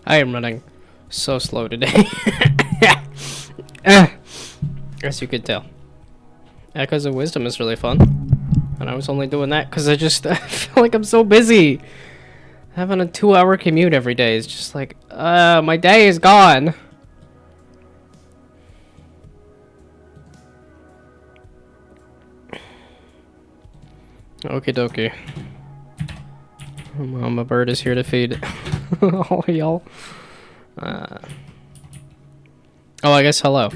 I am running so slow today. As you could tell. Echoes of Wisdom is really fun. And I was only doing that because I feel like I'm so busy. Having a 2-hour commute every day is just like, my day is gone. Okie dokie. Mama Bird is here to feed all y'all. Oh, I guess hello.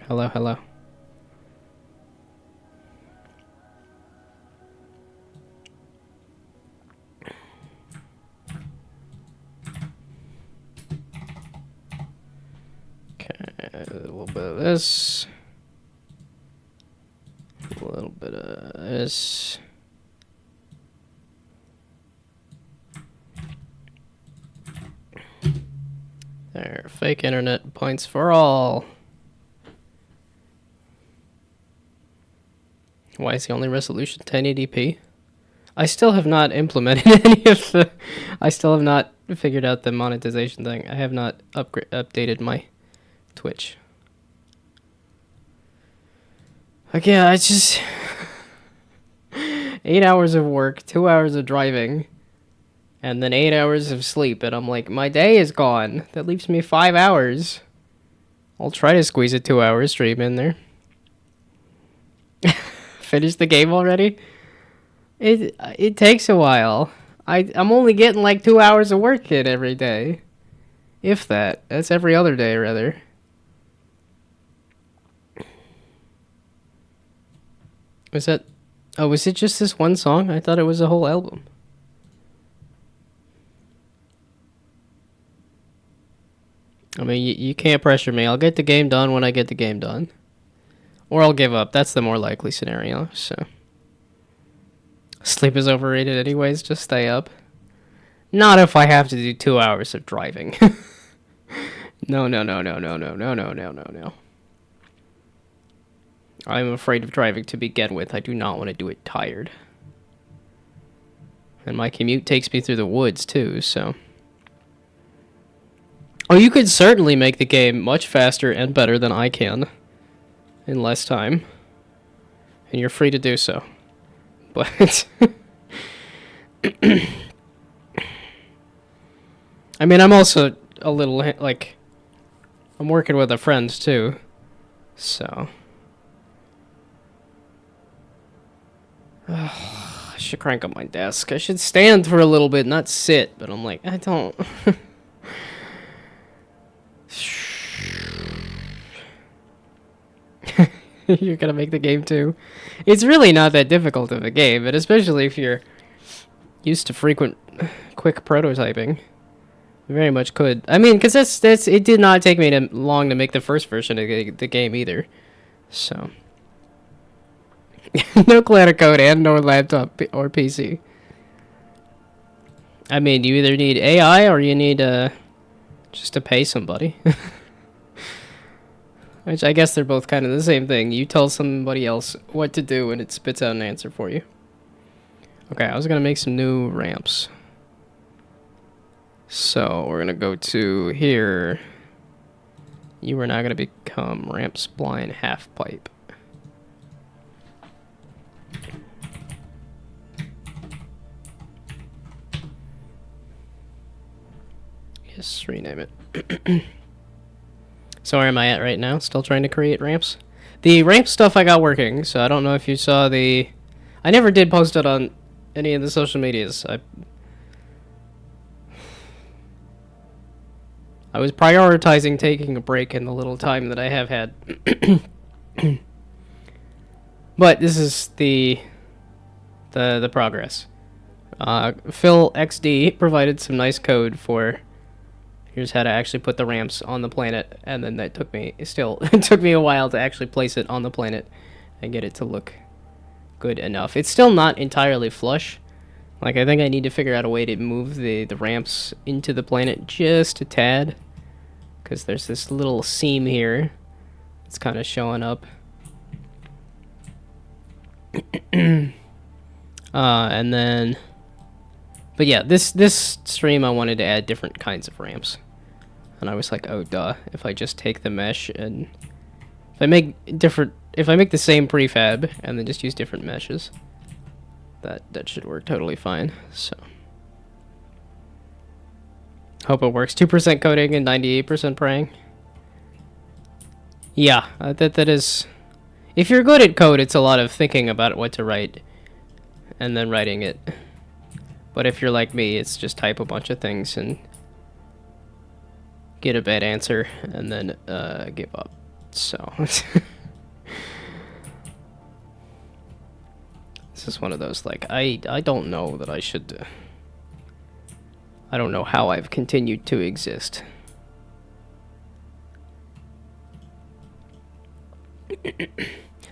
Hello, hello. Okay, a little bit of this. A little bit of this. There, fake internet points for all. Why is the only resolution 1080p? I still have not implemented any of the... I still have not figured out the monetization thing. I have not updated my Twitch. Okay, I just... 8 hours of work, 2 hours of driving, and then 8 hours of sleep, and I'm like, my day is gone. That leaves me 5 hours. I'll try to squeeze a 2-hour stream in there. Finish the game already? It takes a while. I'm only getting like 2 hours of work in every day. If that. That's every other day, rather. Was that... Oh, was it just this one song? I thought it was a whole album. I mean, you can't pressure me. I'll get the game done when I get the game done. Or I'll give up. That's the more likely scenario, so... Sleep is overrated anyways, just stay up. Not if I have to do 2 hours of driving. No. I'm afraid of driving to begin with. I do not want to do it tired. And my commute takes me through the woods too, so... Oh, you could certainly make the game much faster and better than I can. In less time. And you're free to do so. But... I mean, I'm also a little, like... I'm working with a friend, too. So... I should crank up my desk. I should stand for a little bit, not sit. But I'm like, I don't... You're gonna make the game too. It's really not that difficult of a game, but especially if you're used to frequent, quick prototyping, you very much could. I mean, because that's it did not take me long to make the first version of the game either. So, no cloud code and no laptop or PC. I mean, you either need AI or you need just to pay somebody. Which I guess they're both kind of the same thing. You tell somebody else what to do and it spits out an answer for you. Okay, I was going to make some new ramps. So we're going to go to here. You are now going to become ramp spline half pipe. Yes, rename it. So where am I at right now? Still trying to create ramps? The ramp stuff I got working, so I don't know if you saw the... I never did post it on any of the social medias. I was prioritizing taking a break in the little time that I have had. But this is the progress. Phil XD provided some nice code for... Here's how to actually put the ramps on the planet, and then that took me, it took me a while to actually place it on the planet and get it to look good enough. It's still not entirely flush. Like, I think I need to figure out a way to move the ramps into the planet just a tad, because there's this little seam here. It's kind of showing up. And then... But yeah, this stream I wanted to add different kinds of ramps. And I was like, oh duh, if I just take the mesh and if I make the same prefab and then just use different meshes, that should work totally fine. So hope it works. 2% coding and 98% praying. Yeah, that is. If you're good at code, it's a lot of thinking about what to write and then writing it. But if you're like me, it's just type a bunch of things and get a bad answer and then give up. So this is one of those, like, I don't know that I should. I don't know how I've continued to exist.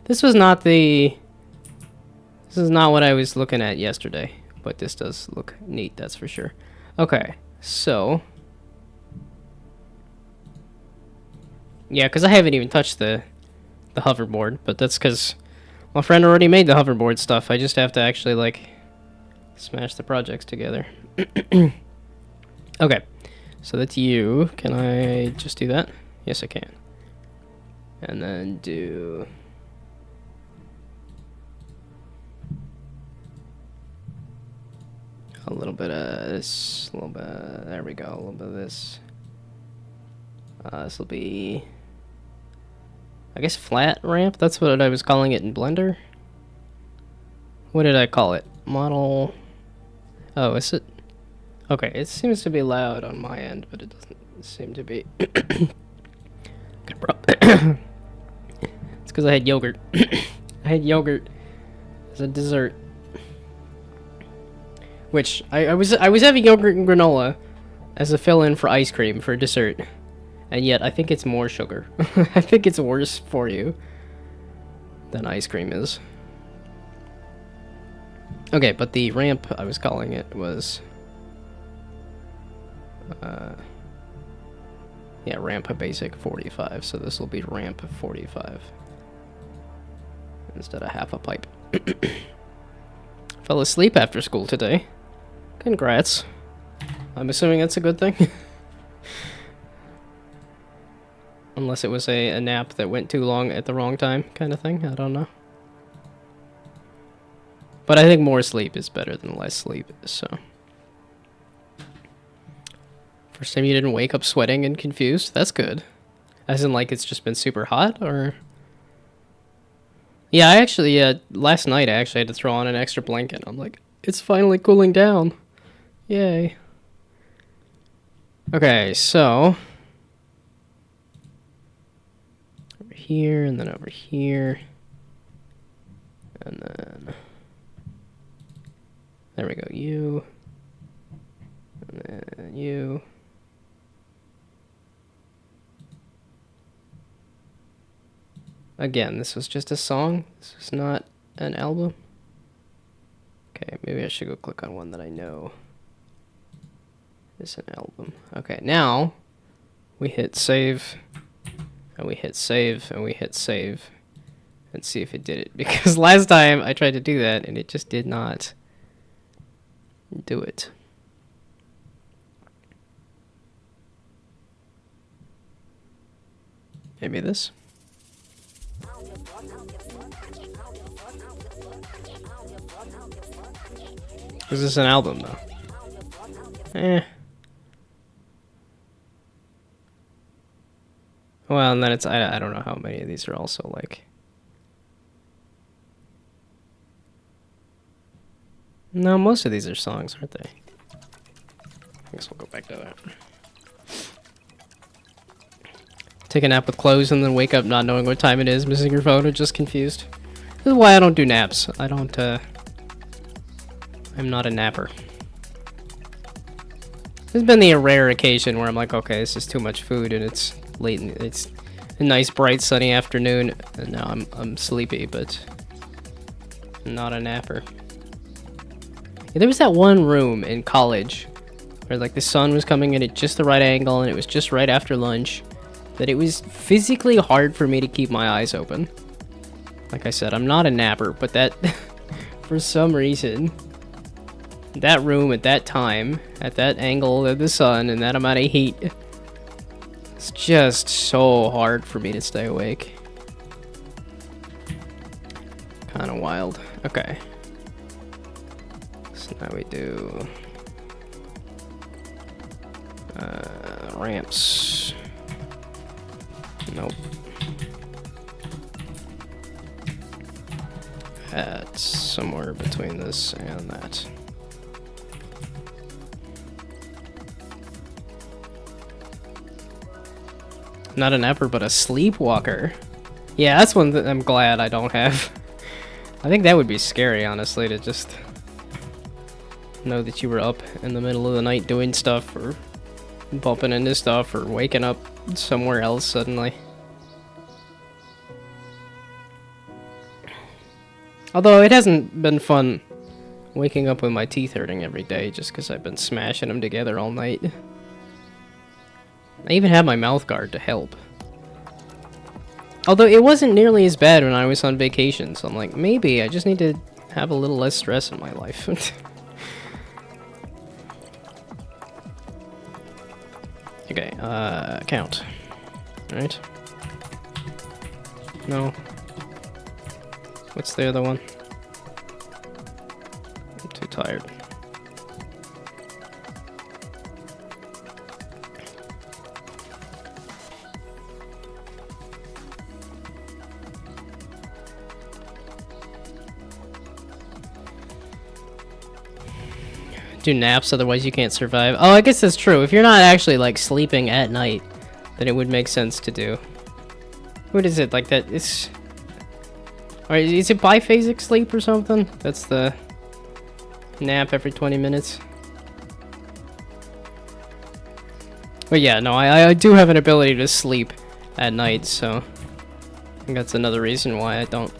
This is not what I was looking at yesterday, but this does look neat, that's for sure. Okay, so yeah, because I haven't even touched the hoverboard, but that's because my friend already made the hoverboard stuff. I just have to actually, like, smash the projects together. Okay, so that's you. Can I just do that? Yes, I can. And then do a little bit of this, a little bit, there we go, a little bit of this. This will be, I guess, flat ramp. That's what I was calling it in Blender. What did I call it? Model. Oh, is it? Okay, it seems to be loud on my end, but it doesn't seem to be. It's because I had yogurt. I had yogurt as a dessert. Which I was having yogurt and granola as a fill-in for ice cream for dessert. And yet I think it's more sugar. I think it's worse for you than ice cream is. Okay, but the ramp I was calling it was yeah, ramp basic 45, so this will be ramp 45 instead of half a pipe. Fell asleep after school today. Congrats. I'm assuming that's a good thing. Unless it was a nap that went too long at the wrong time kind of thing. I don't know. But I think more sleep is better than less sleep, so. First time you didn't wake up sweating and confused? That's good. As in, like, it's just been super hot, or? Yeah, I actually, last night I actually had to throw on an extra blanket. I'm like, it's finally cooling down. Yay. Okay, so. Over here, and then over here. And then. There we go, you. And then you. Again, this was just a song. This was not an album. Okay, maybe I should go click on one that I know is an album. Okay, now we hit save, and we hit save, and we hit save, and see if it did it. Because last time I tried to do that, and it just did not do it. Maybe this? Is this an album, though? Well, and then it's, I don't know how many of these are also, like. No, most of these are songs, aren't they? I guess we'll go back to that. Take a nap with clothes and then wake up not knowing what time it is, missing your phone, or just confused. This is why I don't do naps. I don't, I'm not a napper. There's been the rare occasion where I'm like, okay, this is too much food and it's late and it's a nice bright sunny afternoon and now I'm sleepy, but I'm not a napper. Yeah, there was that one room in college where, like, the sun was coming in at just the right angle and it was just right after lunch that it was physically hard for me to keep my eyes open. Like I said, I'm not a napper, but that for some reason that room at that time, at that angle of the sun and that amount of heat just so hard for me to stay awake. Kind of wild. Okay. So now we do ramps. Nope. That's somewhere between this and that. Not an napper, but a sleepwalker. Yeah, that's one that I'm glad I don't have. I think that would be scary, honestly, to just know that you were up in the middle of the night doing stuff, or bumping into stuff, or waking up somewhere else suddenly. Although it hasn't been fun waking up with my teeth hurting every day just because I've been smashing them together all night. I even have my mouth guard to help. Although it wasn't nearly as bad when I was on vacation, so I'm like, maybe I just need to have a little less stress in my life. Okay, count. Alright. No. What's the other one? I'm too tired. Do naps, otherwise you can't survive. Oh, I guess that's true. If you're not actually, like, sleeping at night, then it would make sense to do. What is it, like that? It's... Alright, is it biphasic sleep or something? That's the nap every 20 minutes. But yeah, no, I do have an ability to sleep at night, so I think that's another reason why I don't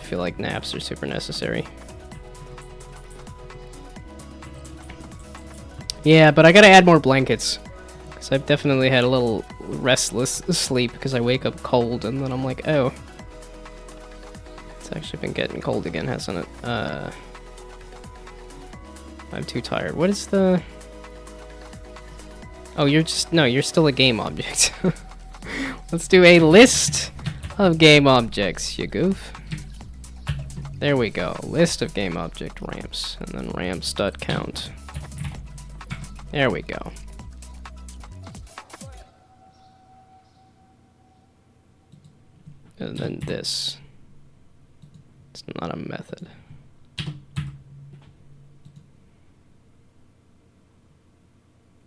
feel like naps are super necessary. Yeah, but I gotta add more blankets, because I've definitely had a little restless sleep because I wake up cold and then I'm like, oh. It's actually been getting cold again, hasn't it? I'm too tired. What is the... Oh, you're just... No, you're still a game object. Let's do a list of game objects, you goof. There we go. List of game object ramps. And then ramps.count. There we go. And then this. It's not a method.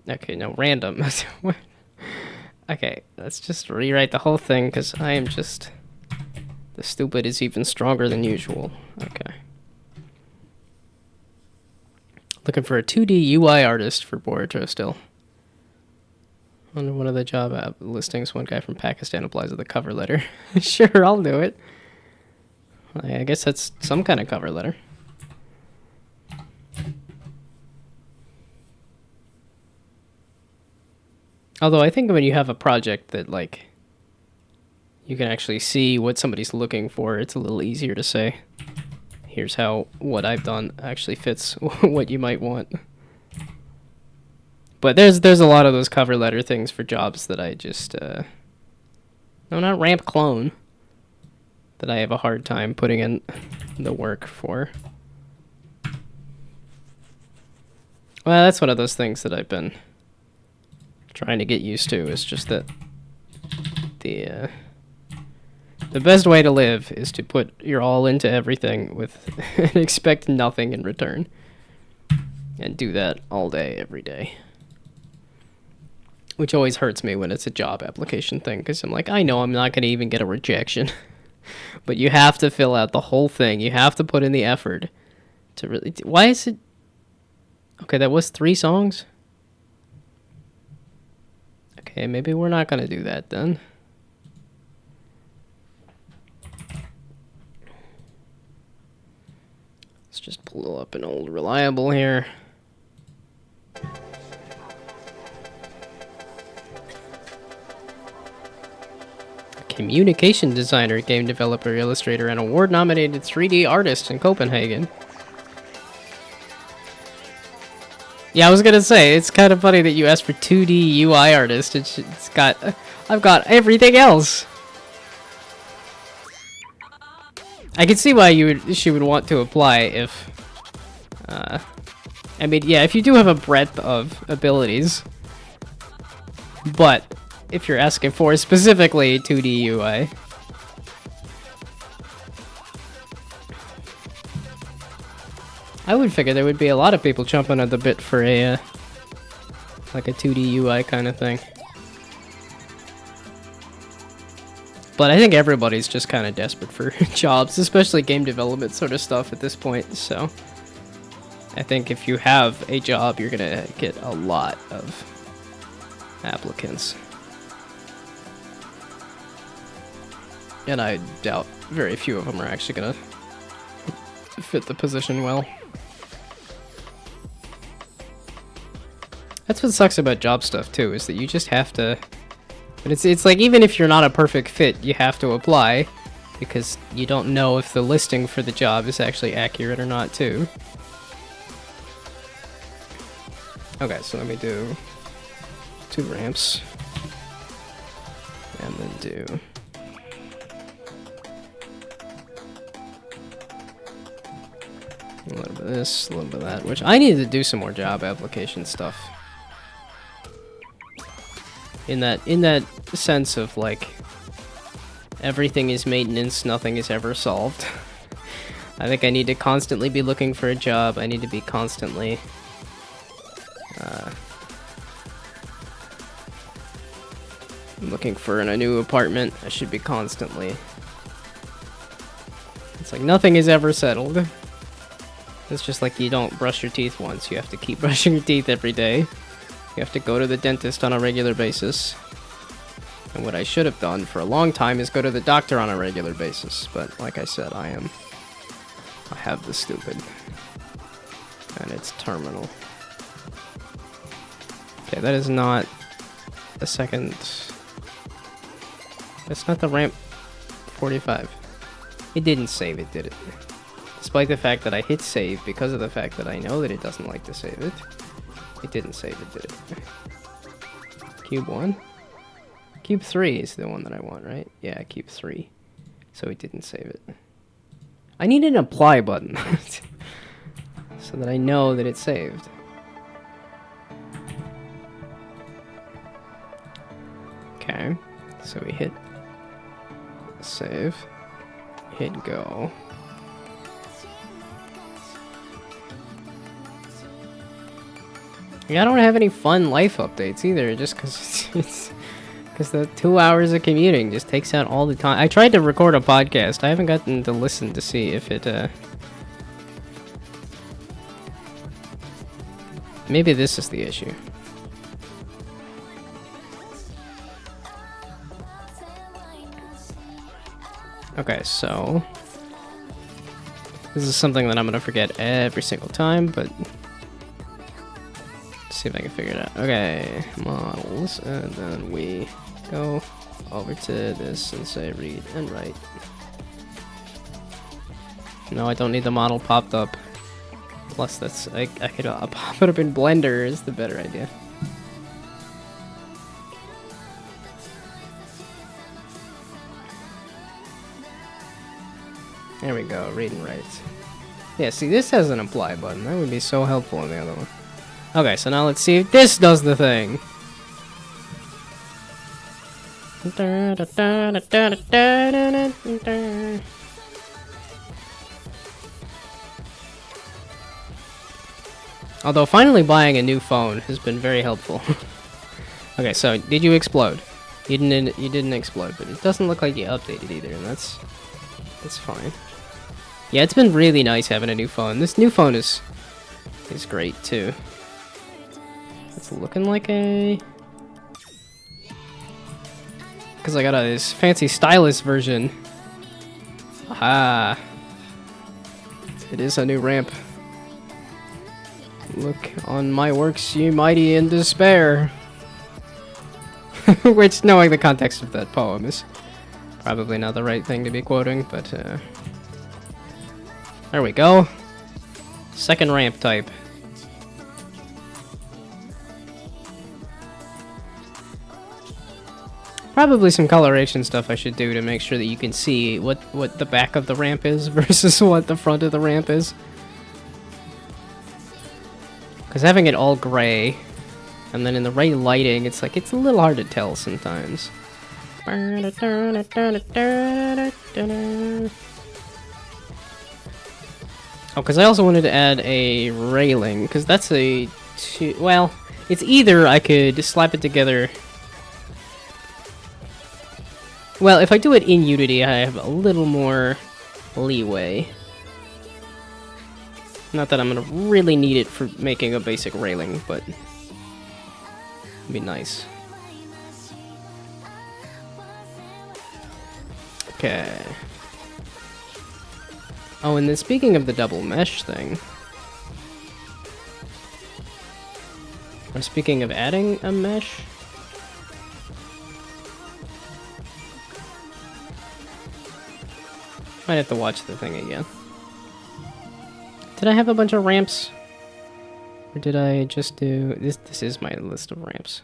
Okay, no, random. Okay, let's just rewrite the whole thing, because I am just... The stupid is even stronger than usual. Okay. Looking for a 2D UI artist for Boruto still. On one of the job app listings, one guy from Pakistan applies with a cover letter. Sure, I'll do it. I guess that's some kind of cover letter. Although I think when you have a project that, like, you can actually see what somebody's looking for, it's a little easier to say, here's how what I've done actually fits what you might want. But there's a lot of those cover letter things for jobs that I just, no, not ramp clone, that I have a hard time putting in the work for. Well, that's one of those things that I've been trying to get used to, is just that the best way to live is to put your all into everything with and expect nothing in return. And do that all day, every day. Which always hurts me when it's a job application thing, because I'm like, I know I'm not going to even get a rejection. But you have to fill out the whole thing. You have to put in the effort to really... Why is it... Okay, that was 3 songs? Okay, maybe we're not going to do that then. Let's just pull up an old reliable here. Communication designer, game developer, illustrator, and award-nominated 3D artist in Copenhagen. Yeah, I was gonna say, it's kind of funny that you asked for 2D UI artist. It's got I've got everything else. I can see why she would want to apply if... I mean, yeah, if you do have a breadth of abilities. But if you're asking for specifically 2D UI... I would figure there would be a lot of people jumping at the bit for a, like a 2D UI kind of thing. But I think everybody's just kind of desperate for jobs, especially game development sort of stuff at this point, so... I think if you have a job, you're gonna get a lot of applicants. And I doubt very few of them are actually gonna fit the position well. That's what sucks about job stuff too, is that you just have to... But it's like, even if you're not a perfect fit, you have to apply, because you don't know if the listing for the job is actually accurate or not too. Okay, so let me do 2 ramps. And then do... a little bit of this, a little bit of that, which I need to do some more job application stuff. In that sense of, like, everything is maintenance, nothing is ever solved. I think I need to constantly be looking for a job. I need to be constantly looking for a new apartment. I should be constantly... It's like nothing is ever settled. It's just like you don't brush your teeth once. You have to keep brushing your teeth every day. You have to go to the dentist on a regular basis. And what I should have done for a long time is go to the doctor on a regular basis. But like I said, I have the stupid. And it's terminal. Okay, that is not a second... That's not the ramp 45. It didn't save it, did it? Despite the fact that I hit save, because of the fact that I know that it doesn't like to save it. It didn't save it, did it? Cube 1? Cube 3 is the one that I want, right? Yeah, cube 3. So it didn't save it. I need an apply button. So that I know that it's saved. Okay. So we hit save. Hit go. Yeah, I don't have any fun life updates either, just because the 2 hours of commuting just takes out all the time. I tried to record a podcast. I haven't gotten to listen to see if it, maybe this is the issue. Okay, so... This is something that I'm gonna forget every single time, but... See if I can figure it out. Okay, models, and then we go over to this and say read and write. No, I don't need the model popped up. Plus, that's I could pop it up in Blender is the better idea. There we go, read and write. Yeah, see, this has an apply button. That would be so helpful in the other one. Okay, so now let's see if this does the thing. Although finally buying a new phone has been very helpful. Okay, so did you explode? You didn't explode, but it doesn't look like you updated either, and that's fine. Yeah, it's been really nice having a new phone. This new phone is great too. It's looking like a... Because I got this fancy stylus version. Aha! It is a new ramp. Look on my works, ye mighty in despair. Which, knowing the context of that poem, is probably not the right thing to be quoting, but there we go. Second ramp type. probably some coloration stuff I should do to make sure that you can see what the back of the ramp is versus what the front of the ramp is. Because having it all gray, and then in the right lighting, it's like, it's a little hard to tell sometimes. Oh, because I also wanted to add a railing, because that's a... well, it's either I could slap it together... Well, if I do it in Unity, I have a little more leeway. Not that I'm gonna really need it for making a basic railing, but... it'd be nice. Okay. Oh, and then speaking of the double mesh thing... or speaking of adding a mesh... might have to watch the thing again. Did I have a bunch of ramps? Or did I just do... This is my list of ramps.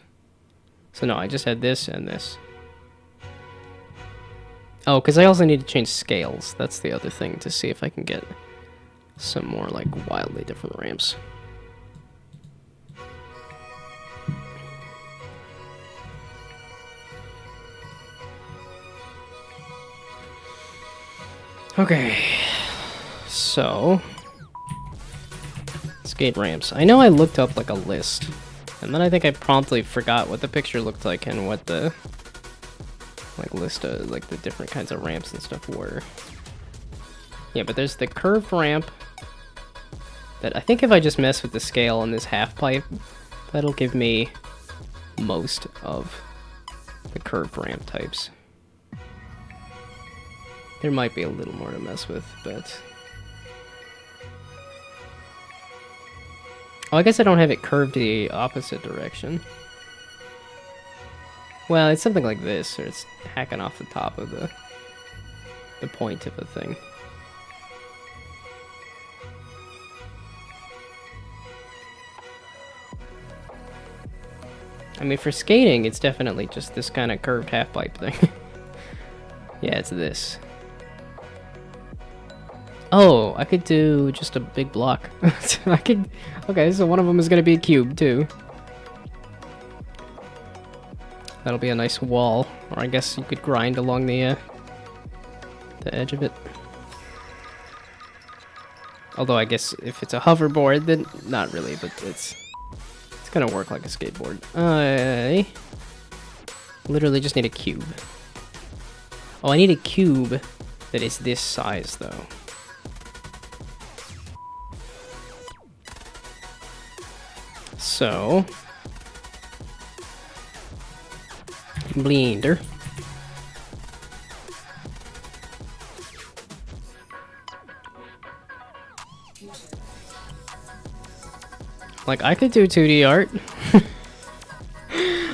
So no, I just had this and this. Oh, because I also need to change scales. That's the other thing, to see if I can get some more, like, wildly different ramps. Okay, so... skate ramps. I know I looked up, like, a list. And then I think I promptly forgot what the picture looked like and what the... like, list of, like, the different kinds of ramps and stuff were. Yeah, but there's the curved ramp that I think if I just mess with the scale on this half pipe, that'll give me most of the curved ramp types. There might be a little more to mess with, but... oh, I guess I don't have it curved the opposite direction. Well, it's something like this, or it's hacking off the top of the point of a thing. I mean, for skating, it's definitely just this kind of curved half-pipe thing. Yeah, it's this. Oh, I could do just a big block. I could... okay, so one of them is going to be a cube, too. That'll be a nice wall. Or I guess you could grind along the edge of it. Although I guess if it's a hoverboard, then not really, but it's gonna work like a skateboard. I literally just need a cube. Oh, I need a cube that is this size, though. So... blender. Like, I could do 2D art.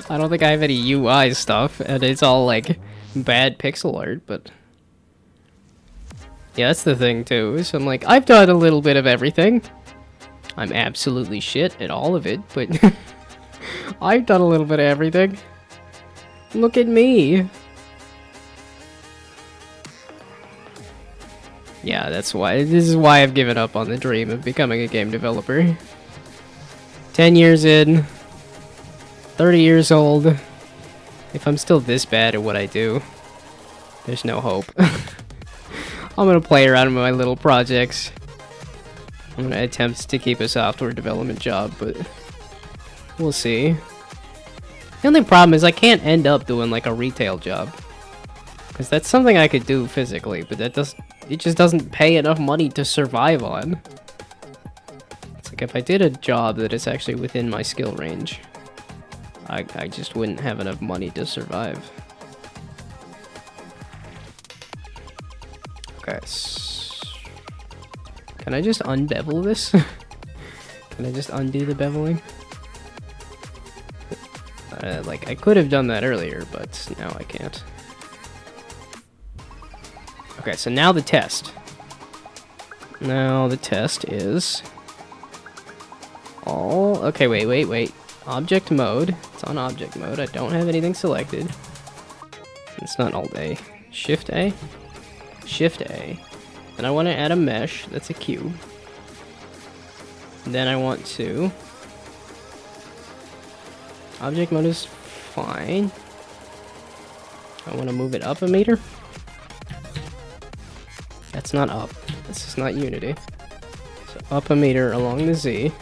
I don't think I have any UI stuff, and it's all, like, bad pixel art, but... yeah, that's the thing, too. So I'm like, I've done a little bit of everything. I'm absolutely shit at all of it, but... I've done a little bit of everything. Look at me. Yeah, that's why. This is why I've given up on the dream of becoming a game developer. 10 years in. 30 years old. If I'm still this bad at what I do, there's no hope. I'm gonna play around with my little projects. I'm gonna attempt to keep a software development job, but we'll see. The only problem is I can't end up doing like a retail job. Because that's something I could do physically, but it just doesn't pay enough money to survive on. It's like if I did a job that is actually within my skill range, I just wouldn't have enough money to survive. Okay. Can I just unbevel this? Can I just undo the beveling? Like, I could have done that earlier, but now I can't. Okay, so now the test. Now the test is... all... okay, wait. Object mode. It's on object mode. I don't have anything selected. It's not Alt A. Shift A? Shift A. Then I want to add a mesh. That's a cube. Then I want to... Object mode is fine. I want to move it up a meter. That's not up. This is not Unity. So up a meter along the Z.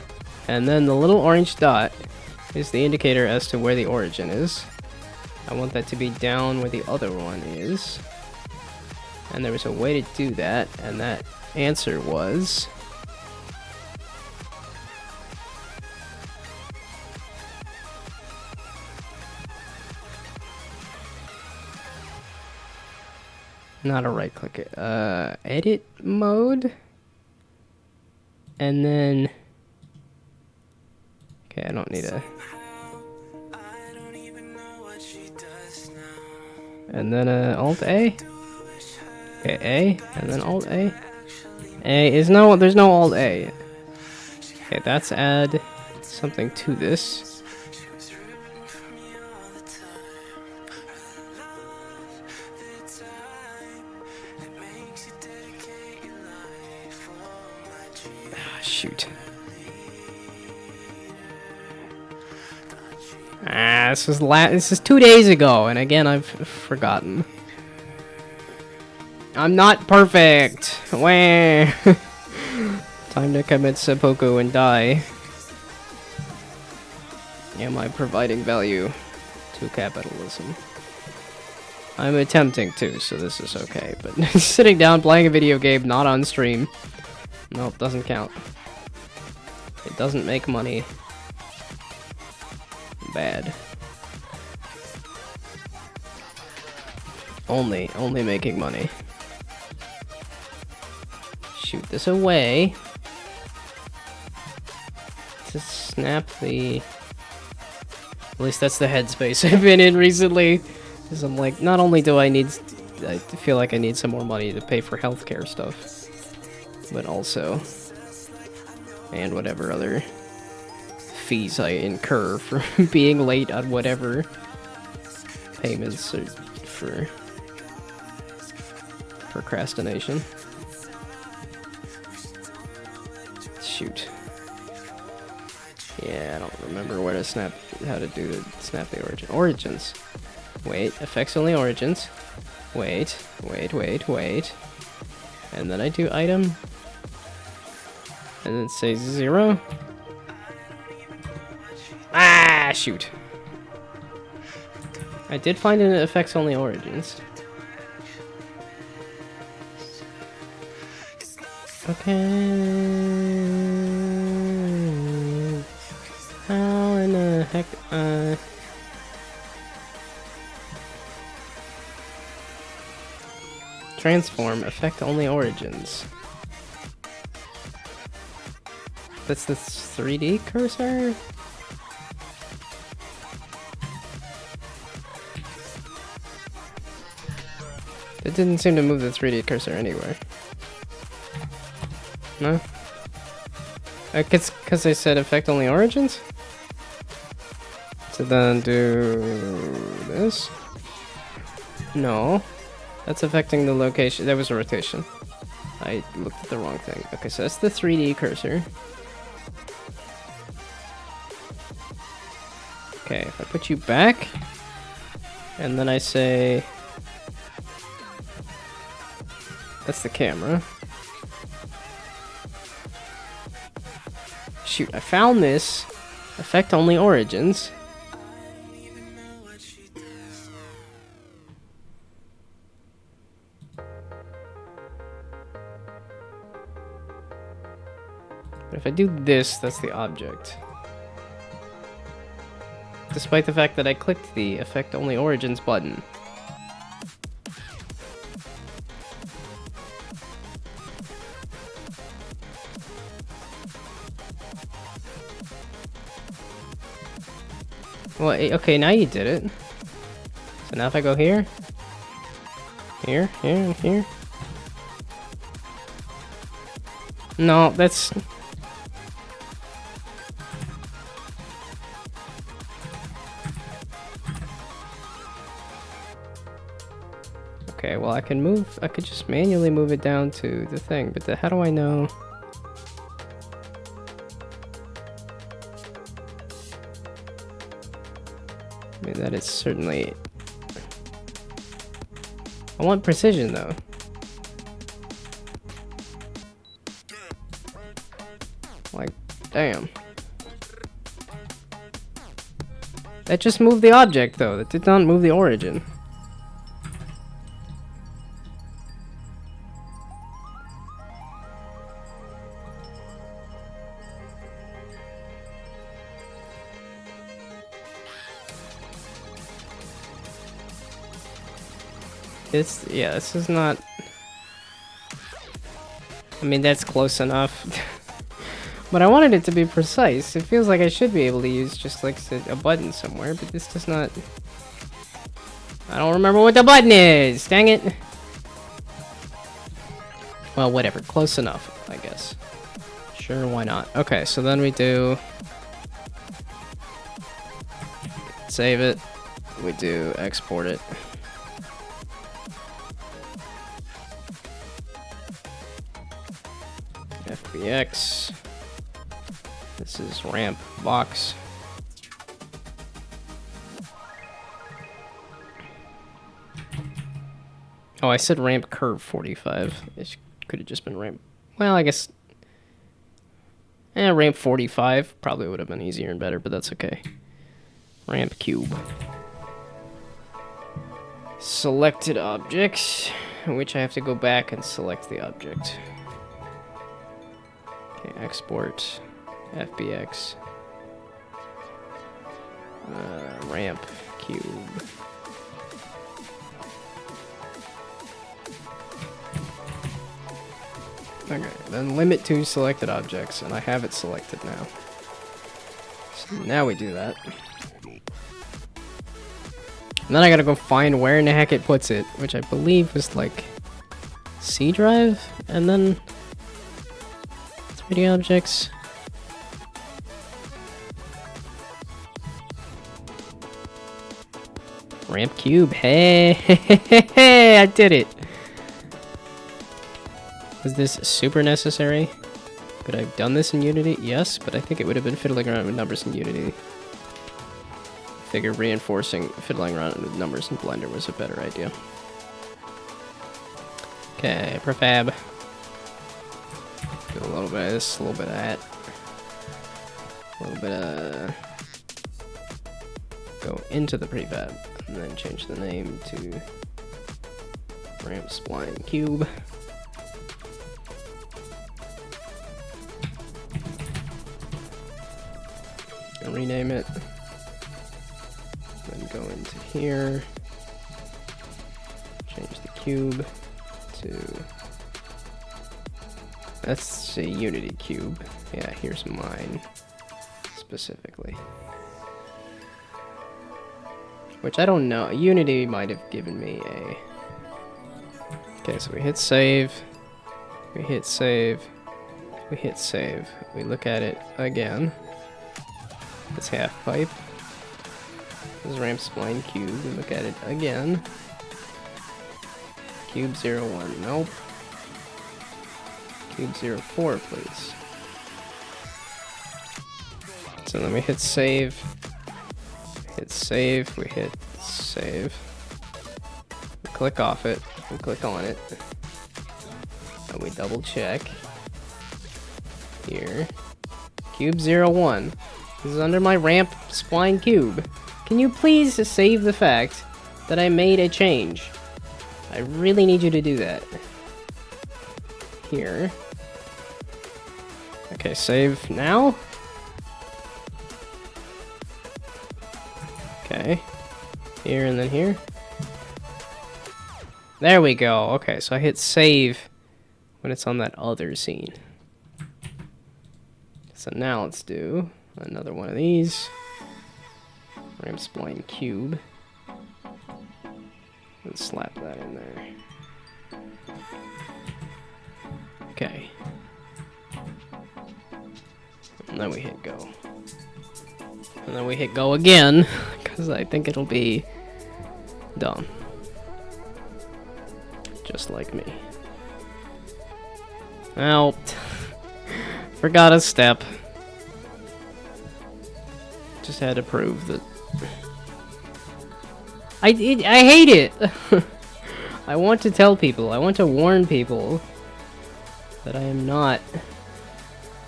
And then the little orange dot is the indicator as to where the origin is. I want that to be down where the other one is. And there was a way to do that, and that answer was... Not a right click. Edit mode? And then... Okay, I don't need a... And then Alt A. Okay, A, and then Alt A. A is no, there's no Alt A. Okay, that's add something to this. Shoot. This is 2 days ago, and again I've forgotten. I'm not perfect. Where? Time to commit seppuku and die. Am I providing value to capitalism? I'm attempting to, so this is okay. But sitting down playing a video game not on stream, nope, doesn't count. It doesn't make money. Bad. Only making money. Shoot this away. To snap the... At least that's the headspace I've been in recently. Because I'm like, not only do I feel like I need some more money to pay for healthcare stuff, but also... And whatever other fees I incur for being late on whatever payments are for procrastination. Shoot. Yeah, I don't remember where to snap, how to do the snap the origin. Origins. Wait, effects only origins. Wait. And then I do item. And then say 0. Ah, shoot. I did find an effects only origins. Okay. How in the heck, transform, effect only origins. That's the 3D cursor? It didn't seem to move the 3D cursor anywhere. No? Because I said effect only origins? So then do this? No. That's affecting the location. That was a rotation. I looked at the wrong thing. Okay, so that's the 3D cursor. Okay, if I put you back, and then I say... That's the camera. Shoot, I found this. Effect only origins. But if I do this, that's the object. Despite the fact that I clicked the effect only origins button. Well, okay, now you did it. So now if I go here, here, and here. No, that's... Okay, well I can move, I could just manually move it down to the thing, but how do I know? I mean, that is certainly... I want precision though. Like, damn. That just moved the object though, that did not move the origin. Yeah, this is not... I mean, that's close enough. But I wanted it to be precise. It feels like I should be able to use just like a button somewhere, but this does not... I don't remember what the button is! Dang it! Well, whatever. Close enough, I guess. Sure, why not? Okay, so then we do... Save it. We do export it. FBX. This is ramp box. Oh, I said ramp curve 45. It could have just been ramp. Well, I guess. Ramp 45 probably would have been easier and better, but that's okay. Ramp cube. Selected objects, in which I have to go back and select the object. Okay, export, FBX, ramp cube. Okay, then limit to selected objects, and I have it selected now. So now we do that. And then I gotta go find where in the heck it puts it, which I believe was like C drive, and then 3D objects. Ramp cube, hey, I did it. Was this super necessary? Could I have done this in Unity? Yes, but I think it would have been fiddling around with numbers in Unity. Figure fiddling around with numbers in Blender was a better idea. Okay, prefab. Do a little bit of this, a little bit of that. A little bit of... Go into the prefab, and then change the name to ramp spline cube. And rename it. Then go into here. Change the cube to... That's a Unity cube. Yeah, here's mine specifically. Which I don't know. Unity might have given me a... Okay, so we hit save. We hit save. We hit save. We look at it again. It's half pipe. This is ramp spline cube. We look at it again. Cube 01. Nope. Cube 04, please. So then we hit save. Hit save. We hit save. We click off it. We click on it. And we double check. Here. Cube 01. This is under my ramp spline cube. Can you please save the fact that I made a change? I really need you to do that. Here. Okay, save now. Okay. Here and then here. There we go. Okay, so I hit save when it's on that other scene. So now let's do another one of these. Ramp spline cube. And slap that in there. Okay. And then we hit go. And then we hit go again, because I think it'll be done. Just like me. Well, forgot a step. Just had to prove that. I hate it! I want to tell people, I want to warn people that I am not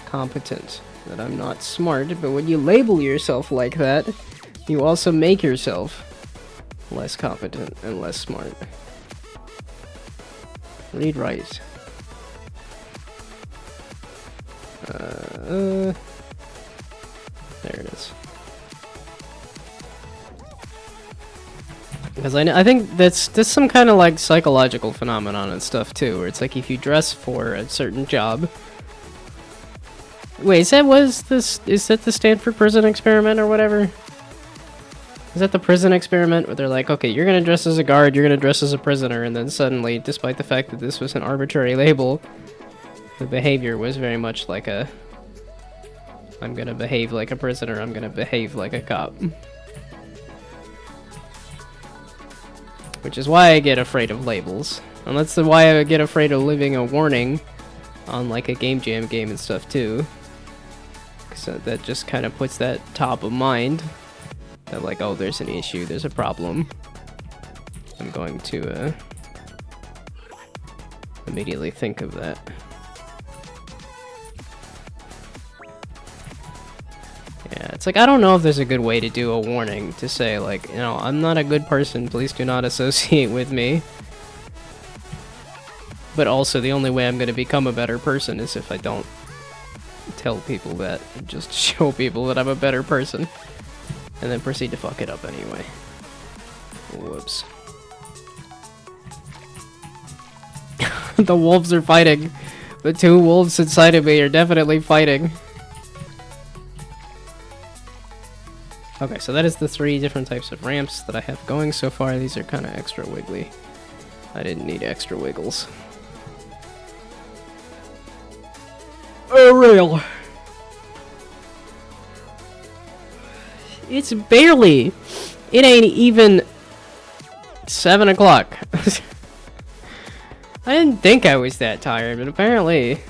competent, that I'm not smart, but when you label yourself like that, you also make yourself less competent and less smart. Read right. There it is. Because I think that's some kind of like psychological phenomenon and stuff too, where it's like if you dress for a certain job. Wait, is that the Stanford prison experiment or whatever? Is that the prison experiment where they're like, okay, you're gonna dress as a guard, you're gonna dress as a prisoner, and then suddenly, despite the fact that this was an arbitrary label, the behavior was very much like a, I'm gonna behave like a prisoner, I'm gonna behave like a cop. Which is why I get afraid of labels. And that's why I get afraid of leaving a warning on like a Game Jam game and stuff too. So that just kind of puts that top of mind. That like, oh, there's an issue, there's a problem. I'm going to immediately think of that. Yeah, it's like, I don't know if there's a good way to do a warning to say, like, you know, I'm not a good person, please do not associate with me. But also, the only way I'm going to become a better person is if I don't tell people that, and just show people that I'm a better person, and then proceed to fuck it up anyway. Whoops. The wolves are fighting. The two wolves inside of me are definitely fighting. Okay, so that is the 3 different types of ramps that I have going so far. These are kind of extra wiggly. I didn't need extra wiggles. A rail. It's barely. It ain't even 7 o'clock. I didn't think I was that tired, but apparently.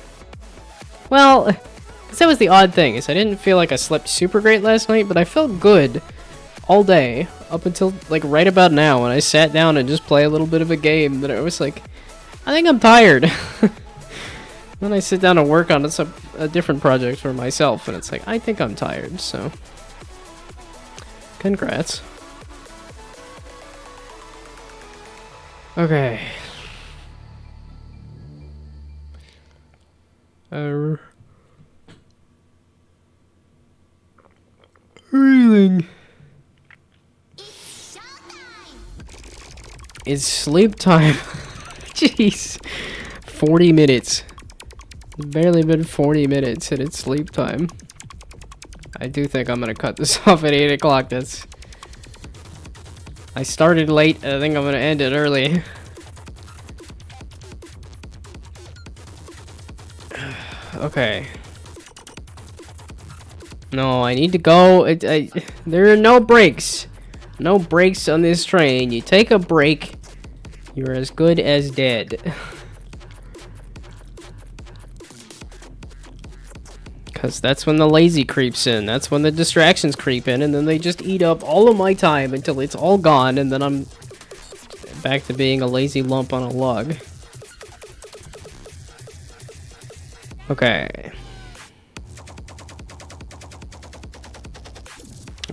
Well, because that was the odd thing, is I didn't feel like I slept super great last night, but I felt good all day, up until like right about now, when I sat down and just play a little bit of a game, that I was like, I think I'm tired. Then I sit down and work on a different project for myself, and it's like, I think I'm tired, so. Congrats. Okay. Breathing. It's sleep time. Jeez. 40 minutes. It's barely been 40 minutes and it's sleep time. I do think I'm gonna cut this off at 8 o'clock. I started late and I think I'm gonna end it early. Okay. No, I need to go. There are no breaks. No breaks on this train. You take a break, you're as good as dead. Because that's when the lazy creeps in. That's when the distractions creep in, and then they just eat up all of my time until it's all gone, and then I'm back to being a lazy lump on a log. Okay.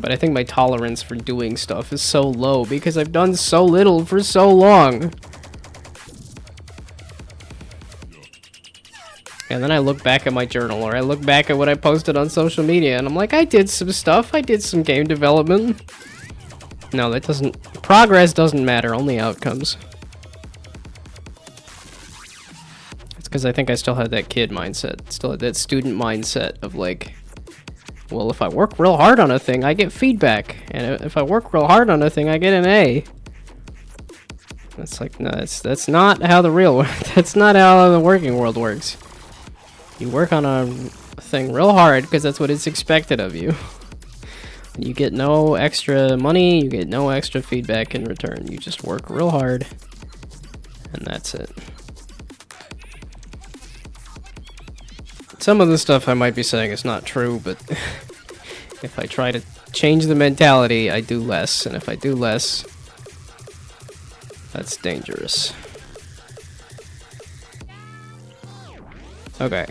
But I think my tolerance for doing stuff is so low because I've done so little for so long. And then I look back at my journal, or I look back at what I posted on social media, and I'm like, I did some stuff. I did some game development. No, that doesn't... Progress doesn't matter, only outcomes. It's because I think I still had that kid mindset. Still had that student mindset of like... Well, if I work real hard on a thing, I get feedback. And if I work real hard on a thing, I get an A. That's like, no, that's not how the real that's not how the working world works. You work on a thing real hard because that's what is expected of you. You get no extra money, you get no extra feedback in return. You just work real hard And that's it. Some of the stuff I might be saying is not true, but if I try to change the mentality, I do less. And if I do less, that's dangerous. Okay.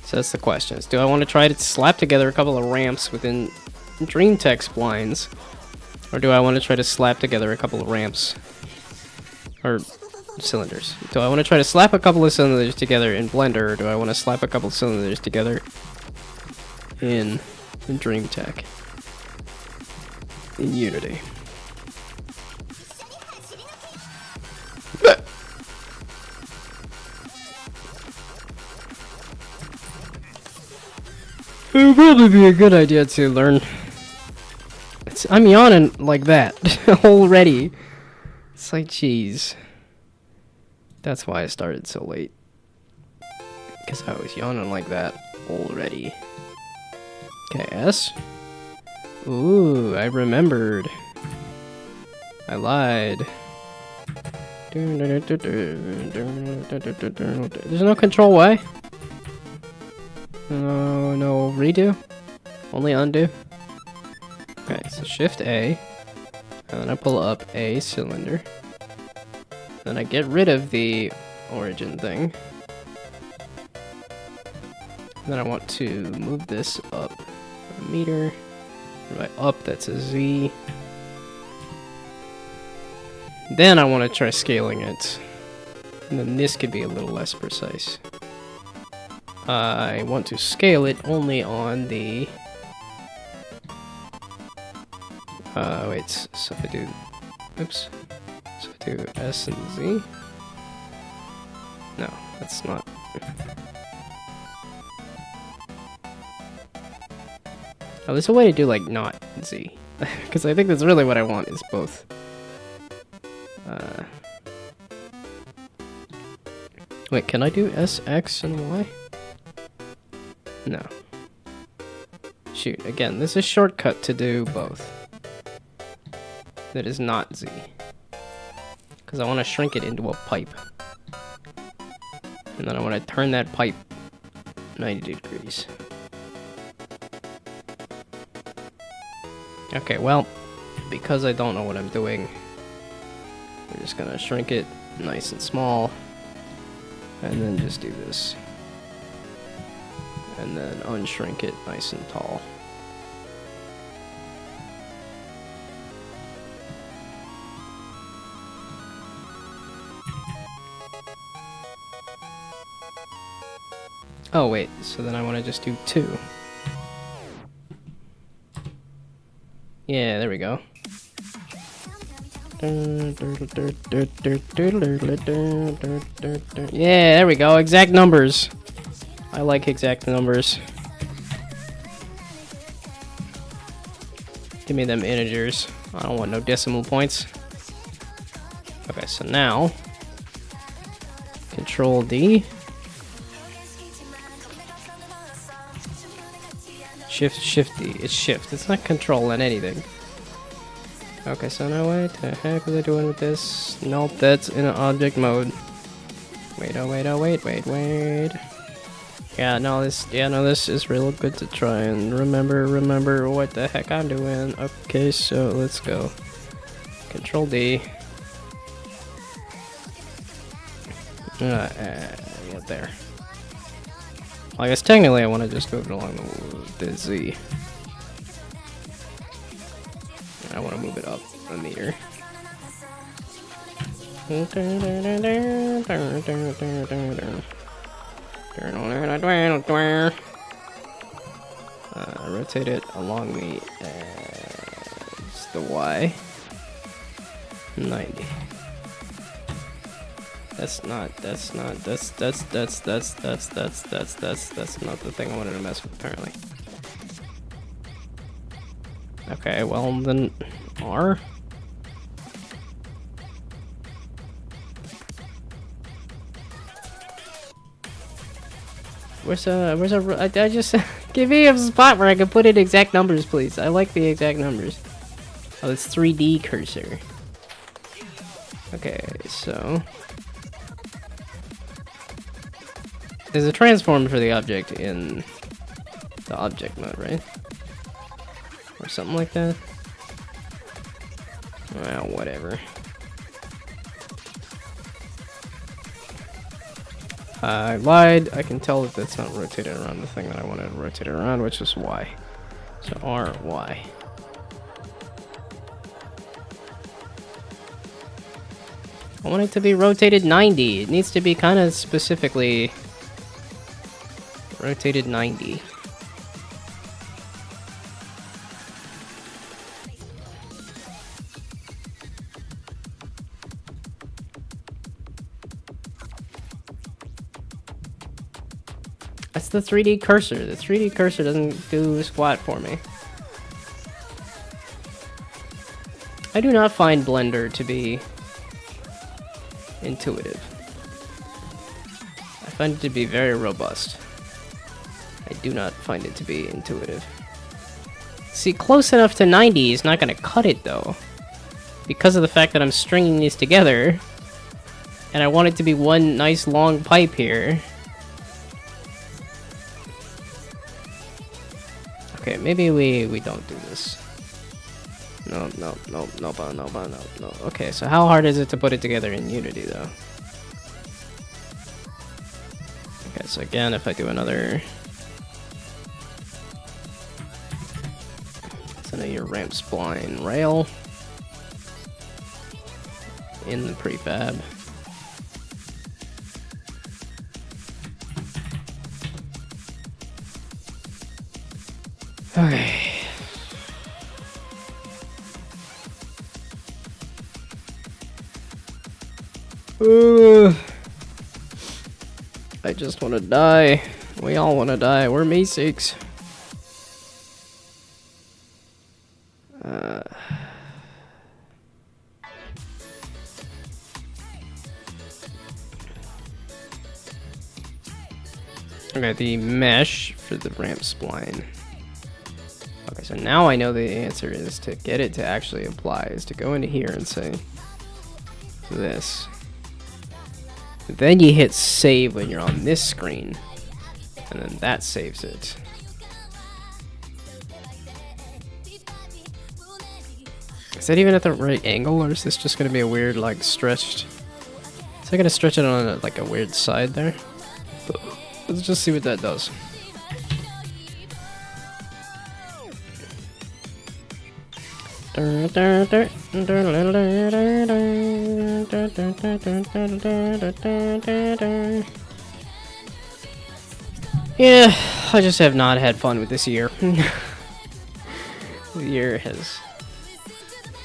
So that's the question. Do I want to try to slap together a couple of ramps within Dream Tech splines? Or do I want to try to slap together a couple of ramps? Or cylinders. Do I want to try to slap a couple of cylinders together in Blender, or do I want to slap a couple of cylinders together in Dream Tech? In Unity. It would probably be a good idea to learn. I'm yawning like that already. It's like, jeez. That's why I started so late. Because I was yawning like that already. Okay, S. Ooh, I remembered. I lied. There's no control Y? No redo? Only undo? Okay, so Shift A. And then I pull up a cylinder. Then I get rid of the origin thing. Then I want to move this up a meter. By up, that's a Z. Then I want to try scaling it. And then this could be a little less precise. I want to scale it only on the... wait, so if I do... Oops. So I do S and Z? No, that's not... Oh, there's a way to do, like, not Z. Because I think that's really what I want, is both. Wait, can I do S, X, and Y? No. Shoot, again, this is a shortcut to do both. That is not Z. Because I want to shrink it into a pipe. And then I want to turn that pipe 90 degrees. Okay, well, because I don't know what I'm doing, we're just gonna shrink it nice and small. And then just do this. And then unshrink it nice and tall. Oh wait, so then I want to just do 2. Yeah, there we go. Yeah, there we go. Exact numbers. I like exact numbers. Give me them integers. I don't want no decimal points. Okay, so now Control D. Shift D. It's shift. It's not control and anything. Okay, so now what the heck was I doing with this? Nope, that's in an object mode. Wait. Yeah, no, this is real good to try and remember what the heck I'm doing. Okay, so let's go. Control D. Yeah, there. Well, I guess technically I want to just move it along the Z. And I want to move it up a meter. Rotate it along the edge, the Y. 90. That's not the thing I wanted to mess with, apparently. Okay, well then R. I just give me a spot where I can put in exact numbers, please. I like the exact numbers. Oh, it's 3D cursor. Okay, so there's a transform for the object in the object mode, right? Or something like that. Well, whatever. I lied. I can tell that that's not rotated around the thing that I wanted to rotate it around, which is Y. So R, Y. I want it to be rotated 90. It needs to be kind of specifically rotated 90. That's the 3D cursor. The 3D cursor doesn't do squat for me. I do not find Blender to be intuitive. I find it to be very robust. I do not find it to be intuitive. See, close enough to 90 is not going to cut it, though. Because of the fact that I'm stringing these together. And I want it to be one nice long pipe here. Okay, maybe we don't do this. No. Okay, so how hard is it to put it together in Unity, though? Okay, so again, if I do another... So now your ramp spline rail in the prefab. Okay. I just want to die. We all want to die. We're Meeseeks. Okay, the mesh for the ramp spline. Okay, so now I know the answer is to get it to actually apply, is to go into here and say this. Then you hit save when you're on this screen, and then that saves it. Is that even at the right angle, or is this just gonna be a weird, like, stretched? Is I gonna stretch it on like a weird side there? Let's just see what that does. Yeah, I just have not had fun with this year. The year has...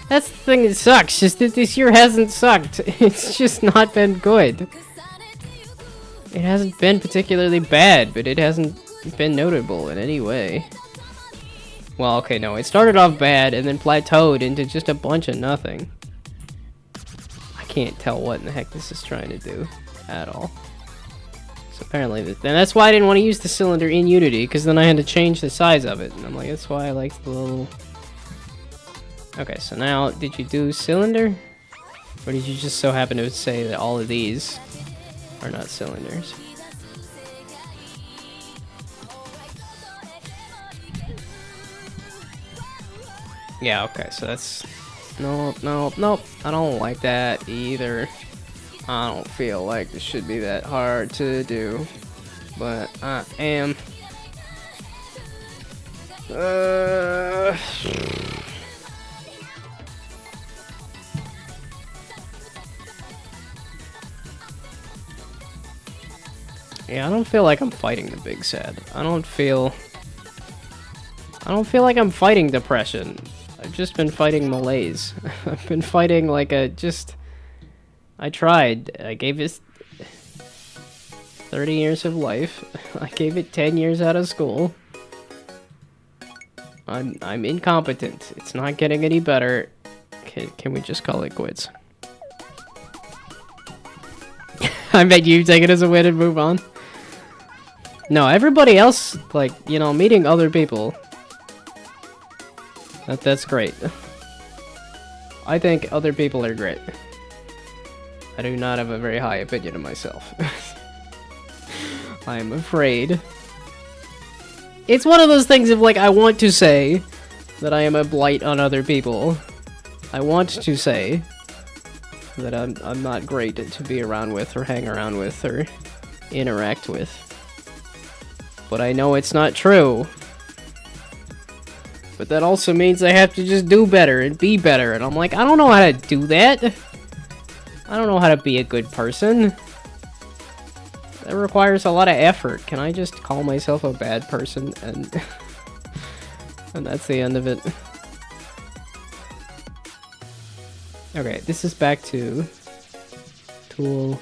That's the thing that sucks, just that this year hasn't sucked. It's just not been good. It hasn't been particularly bad, but it hasn't been notable in any way. Well, okay, no, it started off bad and then plateaued into just a bunch of nothing. I can't tell what in the heck this is trying to do at all. So apparently, then that's why I didn't want to use the cylinder in Unity, because then I had to change the size of it. And I'm like, that's why I like the little... Okay, so now, did you do cylinder? Or did you just so happen to say that all of these are not cylinders? Yeah, okay, so that's... Nope. I don't like that either. I don't feel like this should be that hard to do. But I am... Yeah, I don't feel like I'm fighting the big sad. I don't feel like I'm fighting depression. I've just been fighting malaise. I've been fighting like a just... I tried. I gave it 30 years of life. I gave it 10 years out of school. I'm incompetent. It's not getting any better. Can we just call it quits? I bet you take it as a win and move on. No, everybody else, like, you know, meeting other people. That's great. I think other people are great. I do not have a very high opinion of myself. I'm afraid. It's one of those things of like, I want to say that I am a blight on other people. I want to say that I'm not great to be around with or hang around with or interact with. But I know it's not true. But that also means I have to just do better and be better. And I'm like, I don't know how to do that. I don't know how to be a good person. That requires a lot of effort. Can I just call myself a bad person and and that's the end of it? Okay, this is back to tool.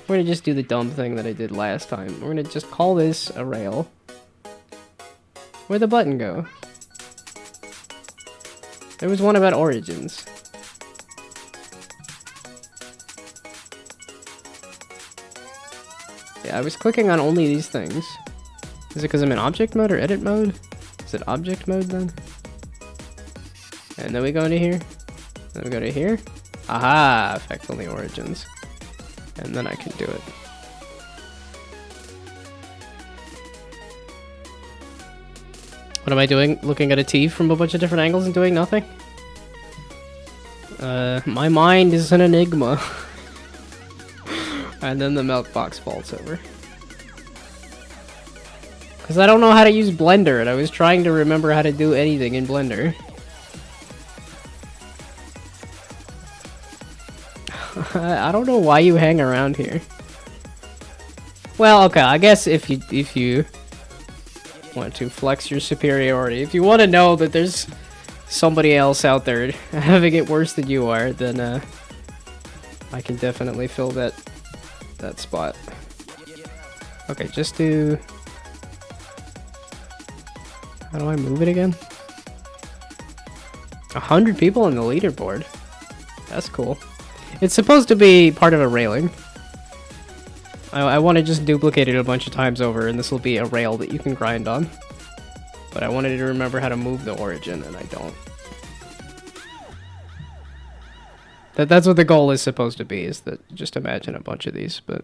We're gonna just do the dumb thing that I did last time. We're gonna just call this a rail. Where'd the button go? There was one about origins. Yeah, I was clicking on only these things. Is it because I'm in object mode or edit mode? Is it object mode then? And then we go into here. Then we go to here. Aha! Affect only origins. And then I can do it. What am I doing? Looking at a T from a bunch of different angles and doing nothing? My mind is an enigma. And then the milk box falls over. Because I don't know how to use Blender, and I was trying to remember how to do anything in Blender. I don't know why you hang around here. Well, okay, I guess if you want to flex your superiority, if you want to know that there's somebody else out there having it worse than you are, then I can definitely fill that spot. Okay, just do... How do I move it again? 100 people on the leaderboard. That's cool. It's supposed to be part of a railing. I want to just duplicate it a bunch of times over, and this will be a rail that you can grind on. But I wanted to remember how to move the origin, and I don't. That's what the goal is supposed to be, is that just imagine a bunch of these, but...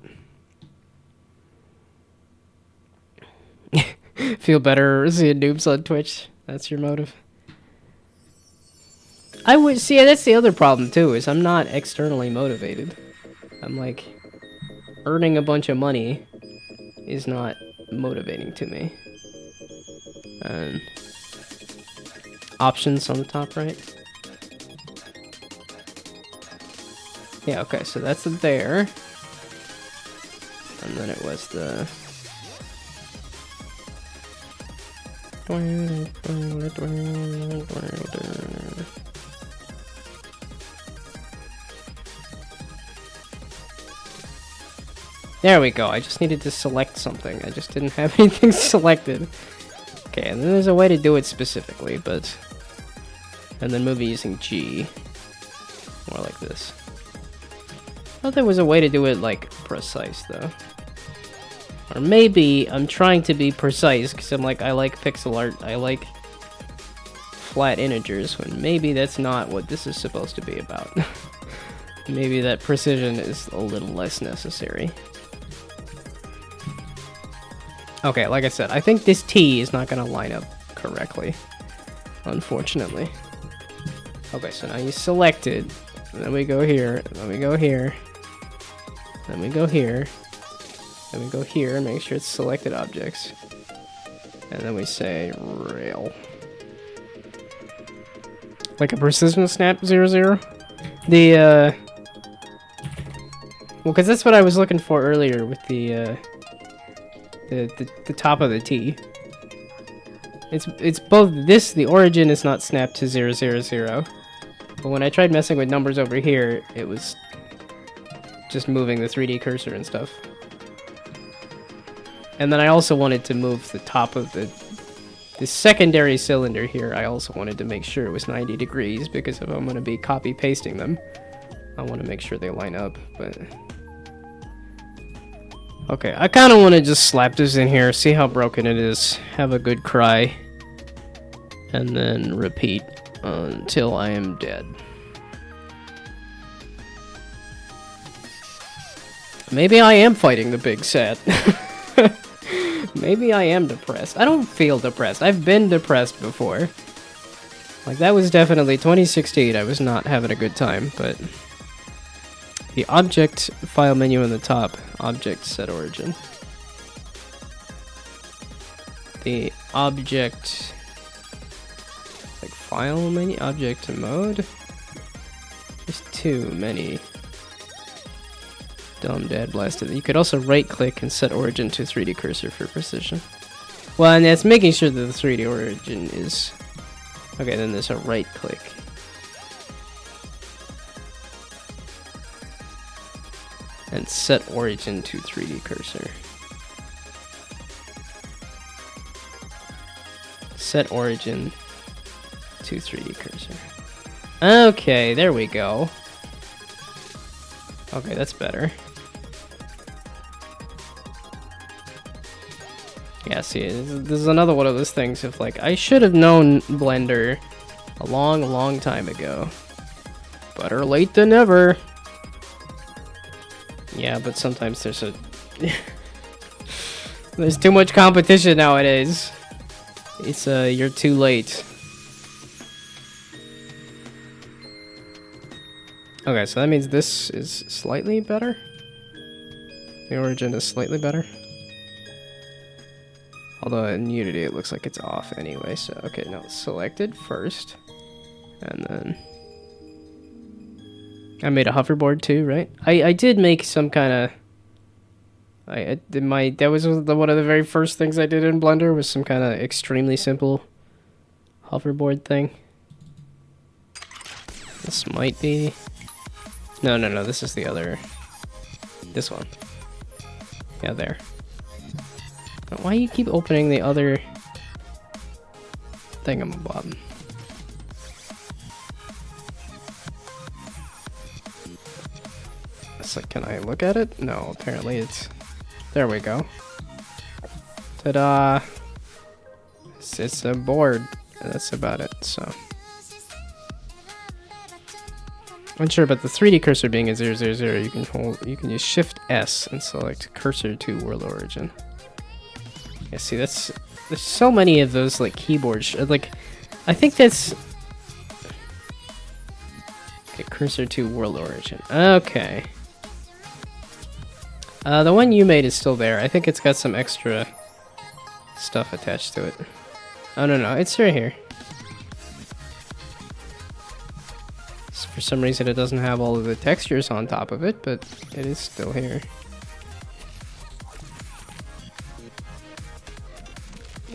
Feel better seeing noobs on Twitch? That's your motive? I would see, that's the other problem too, is I'm not externally motivated. I'm like, earning a bunch of money is not motivating to me. Options on the top right. Yeah, okay, so that's there. And then it was the... There we go, I just needed to select something. I just didn't have anything selected. Okay, and then there's a way to do it specifically, but... And then move it using G. More like this. I thought there was a way to do it, like, precise, though. Or maybe I'm trying to be precise, because I'm like, I like pixel art, I like flat integers, when maybe that's not what this is supposed to be about. Maybe that precision is a little less necessary. Okay, like I said, I think this T is not going to line up correctly, unfortunately. Okay, so now you select it, and then we go here, and then we go here, then we go here, then we go here, and make sure it's selected objects, and then we say rail. Like a precision snap 00? The, well, because that's what I was looking for earlier with the top of the T. It's both this, the origin is not snapped to 000, but when I tried messing with numbers over here, it was just moving the 3D cursor and stuff. And then I also wanted to move the top of the secondary cylinder here. I also wanted to make sure it was 90 degrees, because if I'm going to be copy pasting them, I want to make sure they line up, but... Okay, I kind of want to just slap this in here, see how broken it is, have a good cry, and then repeat until I am dead. Maybe I am fighting the big sad. Maybe I am depressed. I don't feel depressed. I've been depressed before. Like, that was definitely 2016. I was not having a good time, but... The object file menu on the top. Object set origin. The object... Like, file menu? Object to mode? There's too many. Dumb dad blasted. You could also right-click and set origin to 3D cursor for precision. Well, and it's making sure that the 3D origin is... Okay, then there's a right-click. And set origin to 3D cursor. Set origin to 3D cursor. Okay, there we go. Okay, that's better. Yeah, see, this is another one of those things of like, I should have known Blender a long, long time ago. Better late than never. Yeah, but sometimes there's a... there's too much competition nowadays. It's, you're too late. Okay, so that means this is slightly better? The origin is slightly better? Although in Unity it looks like it's off anyway, so... Okay, now it's selected first. And then... I made a hoverboard too, right? I did make some kind of... I did my... That was one of the very first things I did in Blender, was some kind of extremely simple hoverboard thing. This might be... No, this is the other... This one. Yeah, there. Why do you keep opening the other... thingamabob? It's like, can I look at it? No, apparently it's... There we go. Ta-da! It's a board. That's about it, so... Unsure about the 3D cursor being a 000, you can use Shift S and select cursor to world origin. Yeah, see, there's so many of those like keyboards. Like, I think that's... Okay, cursor to world origin. Okay. The one you made is still there. I think it's got some extra stuff attached to it. Oh, no, it's right here. For some reason it doesn't have all of the textures on top of it, but it is still here.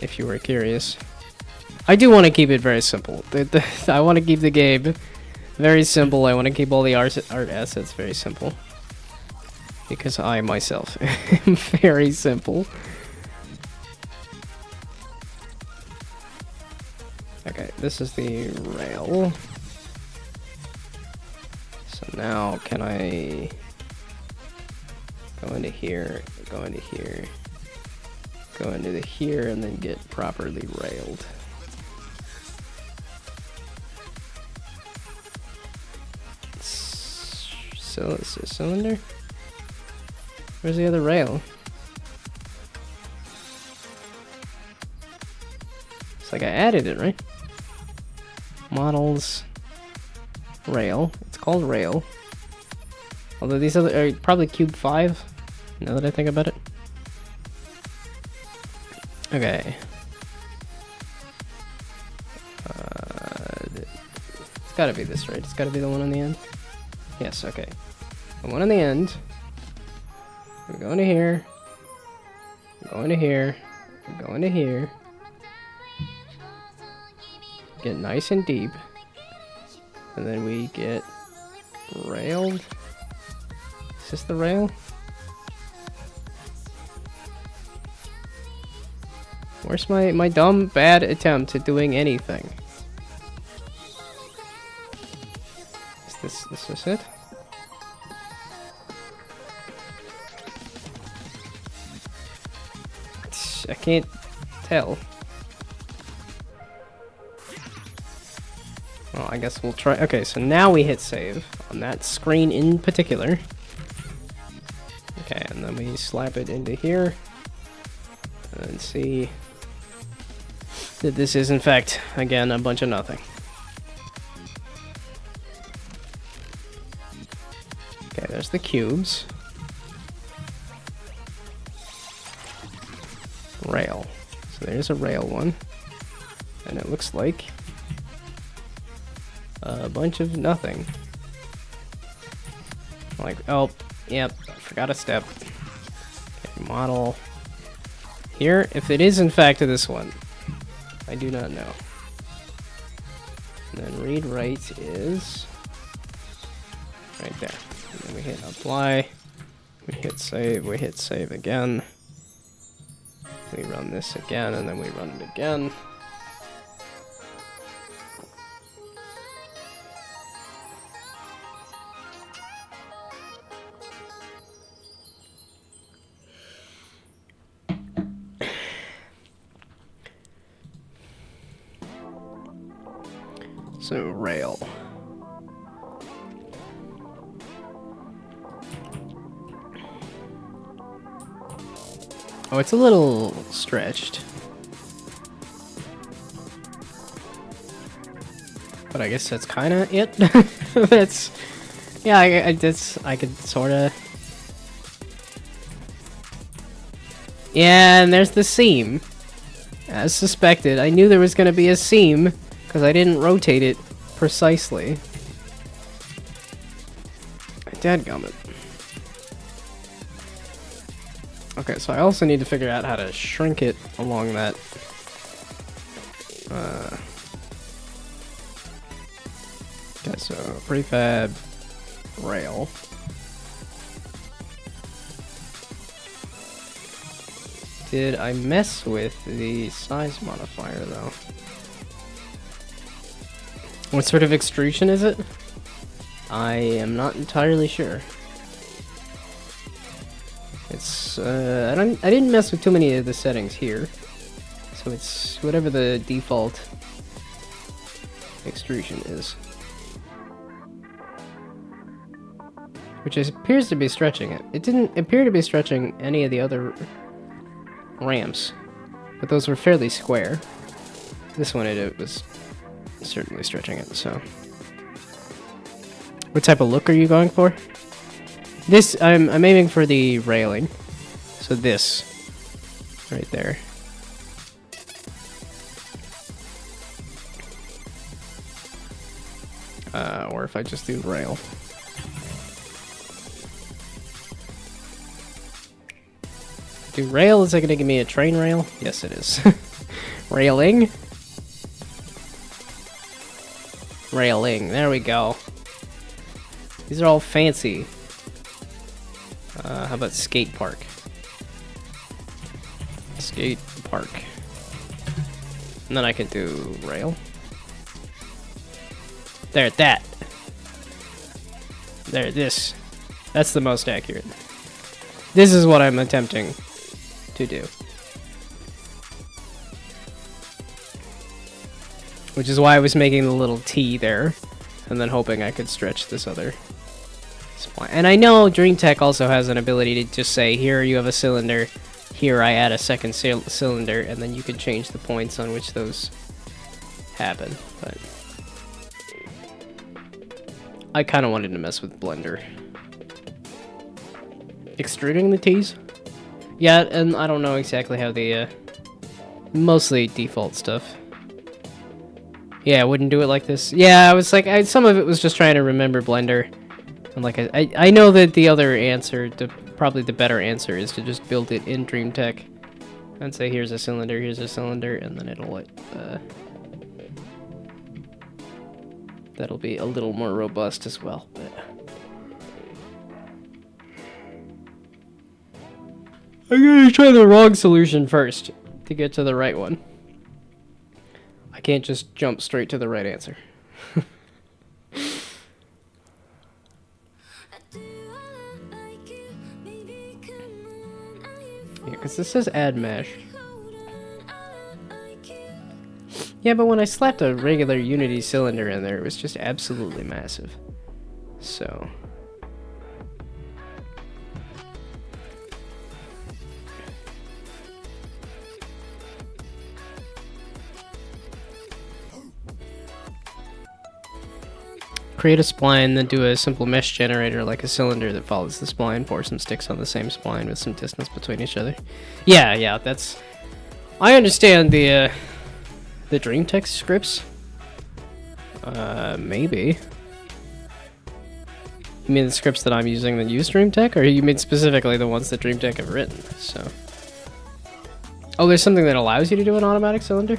If you were curious. I do want to keep it very simple. I want to keep the game very simple. I want to keep all the art assets very simple. Because I myself am very simple. Okay, this is the rail. So now, can I go into here, go into here, go into the here, and then get properly railed? So it's a cylinder? Where's the other rail? It's like I added it, right? Models, rail. It's called rail. Although these other are probably cube 5, now that I think about it. Okay. It's gotta be this, right? It's gotta be the one on the end. Yes, okay. The one on the end. We go into here. Go into here. Go into here. Get nice and deep. And then we get railed. Is this the rail? Where's my dumb bad attempt at doing anything? Is this it? I can't tell. Well, I guess we'll try. Okay, so now we hit save on that screen in particular. Okay, then we slap it into here. And then see that this is, in fact, again, a bunch of nothing. Okay, there's the cubes. Rail. So there's a rail one. And it looks like a bunch of nothing. Like, oh, yep, forgot a step. Okay, model. Here, if it is in fact this one, I do not know. And then read write is right there. And then we hit apply, we hit save again. We run this again, and then we run it again. So, rail. Oh, it's a little stretched. But I guess that's kind of it. That's, yeah, I could sort of. Yeah, and there's the seam. As suspected, I knew there was going to be a seam because I didn't rotate it precisely. Dadgummit. Okay, so I also need to figure out how to shrink it along that. Okay, so prefab rail. Did I mess with the size modifier though? What sort of extrusion is it? I am not entirely sure. It's I didn't mess with too many of the settings here, so it's whatever the default extrusion is, which appears to be stretching it. It didn't appear to be stretching any of the other ramps, but those were fairly square. This one it was certainly stretching it. So, what type of look are you going for? This, I'm aiming for the railing. So this, right there. Or if I just do rail. Do rail, is that gonna give me a train rail? Yes it is. Railing. Railing, there we go. These are all fancy. How about skate park? Skate park. And then I can do rail. There, that. There, this. That's the most accurate. This is what I'm attempting to do. Which is why I was making the little T there, and then hoping I could stretch this other spline. And I know DreamTech also has an ability to just say, here you have a cylinder, here I add a second cylinder, and then you can change the points on which those happen. But I kind of wanted to mess with Blender. Extruding the T's? Yeah, and I don't know exactly how the, mostly default stuff. Yeah, I wouldn't do it like this. Yeah, I was like, some of it was just trying to remember Blender. And like, I know that the other answer, probably the better answer, is to just build it in DreamTech. And say, here's a cylinder, and then it'll, that'll be a little more robust as well. But I'm gonna try the wrong solution first to get to the right one. I can't just jump straight to the right answer. Yeah, because this says add mesh. Yeah, but when I slapped a regular Unity cylinder in there, it was just absolutely massive. So create a spline, then do a simple mesh generator like a cylinder that follows the spline, pour some sticks on the same spline with some distance between each other. Yeah, that's... I understand the DreamTech scripts. Maybe. You mean the scripts that I'm using that use DreamTech, or you mean specifically the ones that DreamTech have written? So. Oh, there's something that allows you to do an automatic cylinder?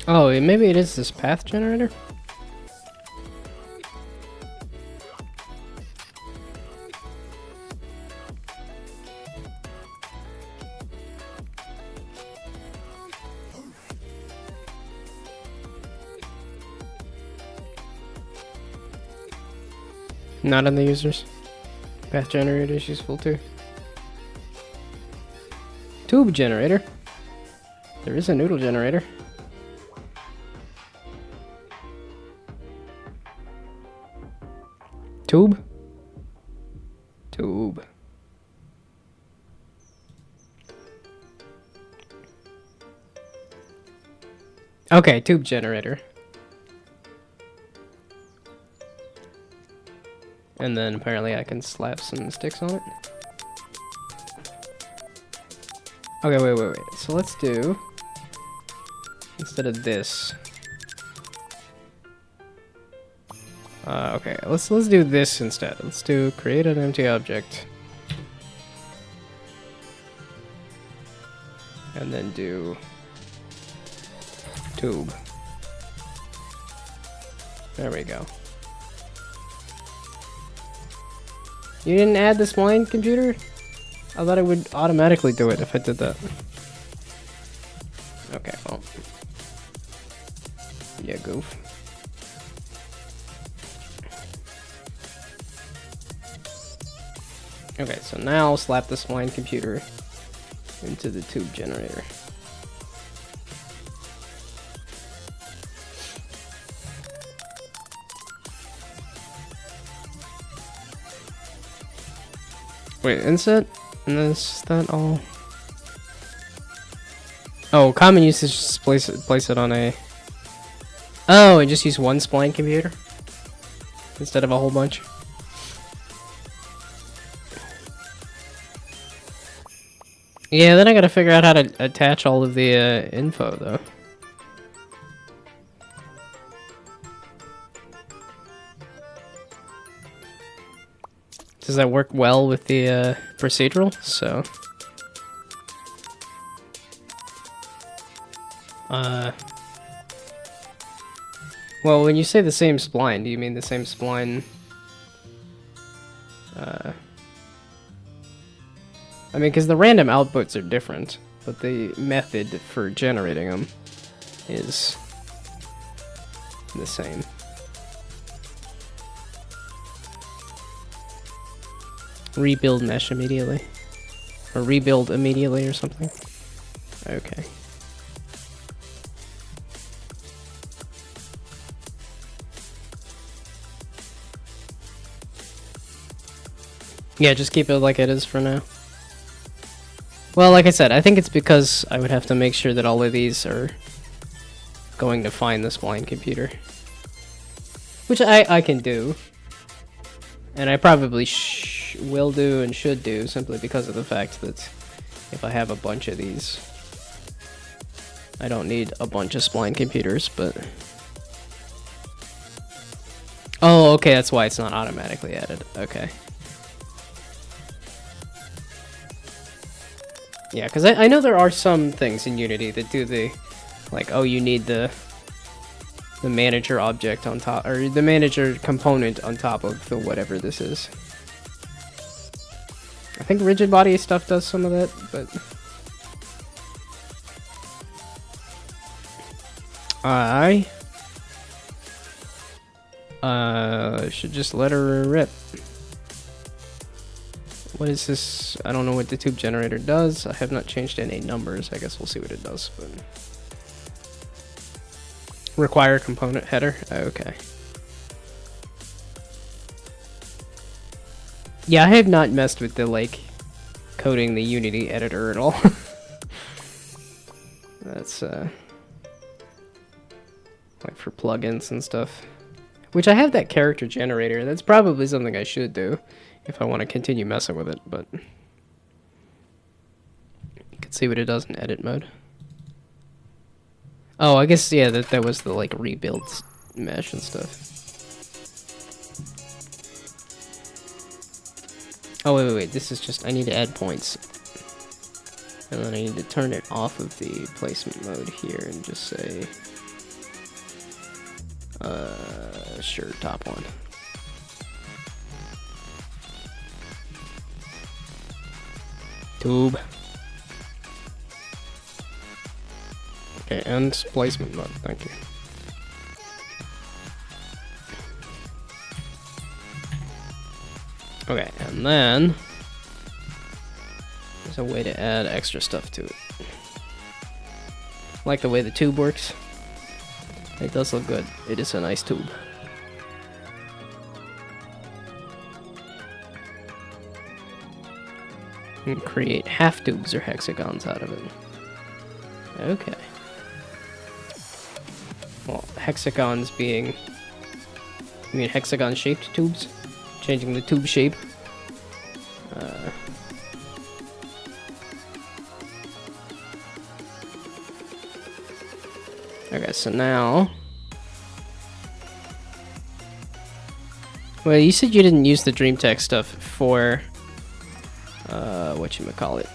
Oh, maybe it is this path generator? Not on the users. Path generator is useful too. Tube generator. There is a noodle generator. Tube? Tube. Okay, tube generator. And then apparently I can slap some sticks on it. Okay, wait. So let's do... instead of this... okay, let's do this instead. Let's do create an empty object. And then do tube. There we go. You didn't add the spline computer? I thought it would automatically do it if I did that. Okay, well. Yeah, goof. Okay, so now I'll slap the spline computer into the tube generator. Wait, inset? And then is that all? Oh, common usage is just place it on a... Oh, and just use one spline computer? Instead of a whole bunch? Yeah, then I gotta figure out how to attach all of the info, though. Does that work well with the procedural? So, well, when you say the same spline, do you mean the same spline? I mean, because the random outputs are different, but the method for generating them is the same. Rebuild mesh immediately. Or rebuild immediately or something. Okay. Yeah, just keep it like it is for now. Well, like I said, I think it's because I would have to make sure that all of these are going to find the spline computer. Which I can do. And I probably will do and should do, simply because of the fact that if I have a bunch of these, I don't need a bunch of spline computers, but... Oh, okay, that's why it's not automatically added. Okay. Yeah, because I know there are some things in Unity that do the... Like, oh, you need the manager object on top, or the manager component on top of the whatever this is. I think rigid body stuff does some of that, but Should just let her rip. What is this? I don't know what the tube generator does. I have not changed any numbers. I guess we'll see what it does. But require component header. Okay. Yeah, I have not messed with the like coding the Unity editor at all. That's like for plugins and stuff. Which I have that character generator. That's probably something I should do if I want to continue messing with it, but you can see what it does in edit mode. Oh, I guess, yeah, that was the like rebuild mesh and stuff. Oh, wait, this is just, I need to add points. And then I need to turn it off of the placement mode here and just say, sure, top one. Tube. Okay, and placement mode, thank you. Okay, and then there's a way to add extra stuff to it. I like the way the tube works. It does look good. It is a nice tube. And create half tubes or hexagons out of it. Okay. Well, hexagons being... You mean hexagon-shaped tubes? Changing the tube shape. Okay, so now... Well, you said you didn't use the DreamTech stuff for... whatchamacallit?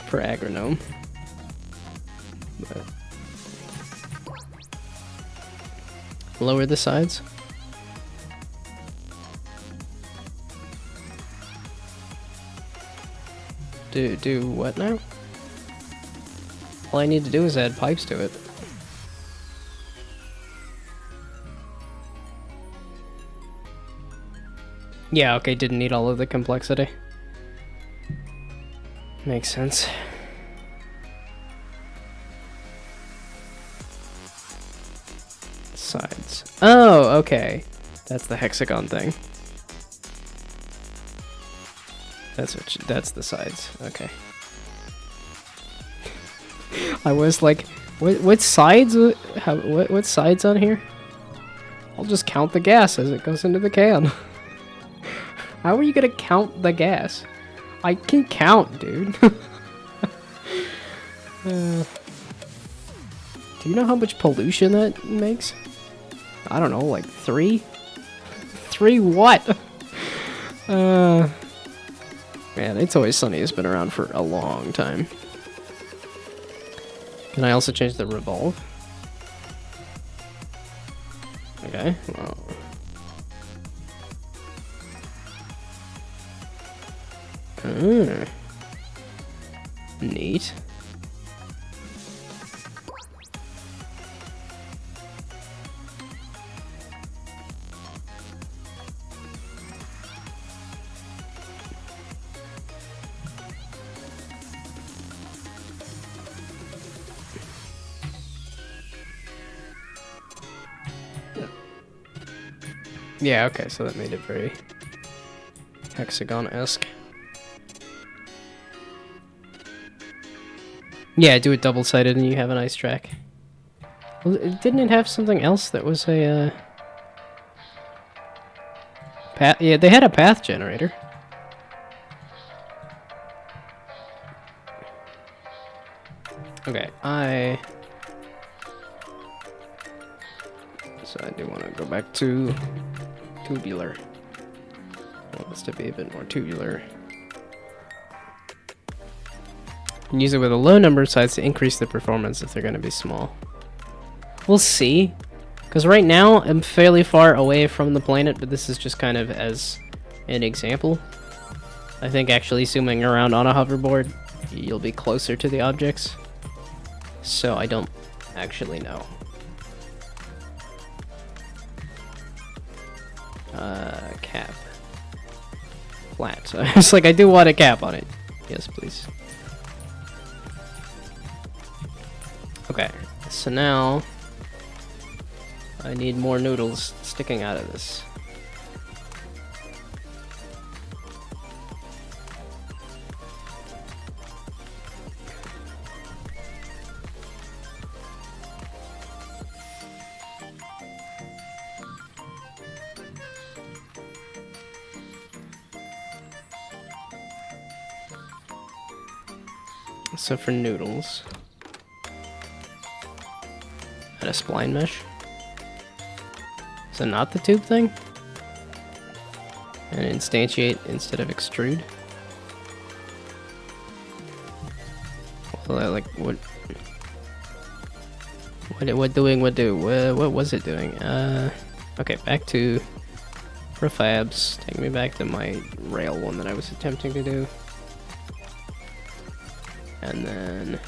For Agronome. But lower the sides. Do what now? All I need to do is add pipes to it. Yeah, okay, didn't need all of the complexity. Makes sense. Sides. Oh, okay. That's the hexagon thing. That's the sides. Okay. I was like, what sides? What sides on here? I'll just count the gas as it goes into the can. How are you gonna count the gas? I can count, dude. Do you know how much pollution that makes? I don't know, like 3? 3 what? Man, It's Always Sunny has been around for a long time. Can I also change the revolve? Okay, well. Neat. Yeah, okay, so that made it very hexagon-esque. Yeah, do it double-sided and you have a nice track. Well, didn't it have something else that was a, path? Yeah, they had a path generator. Okay, So I do want to go back to tubular. I want this to be a bit more tubular. And use it with a low number of sides to increase the performance if they're going to be small. We'll see. Because right now, I'm fairly far away from the planet, but this is just kind of as an example. I think actually zooming around on a hoverboard, you'll be closer to the objects. So I don't actually know. Cap. Flat. It's like I do want a cap on it. Yes, please. Okay, so now I need more noodles sticking out of this. So for noodles, add a spline mesh. Is it not the tube thing? And instantiate instead of extrude. Well, like what was it doing? Okay, back to prefabs. Take me back to my rail one that I was attempting to do. And then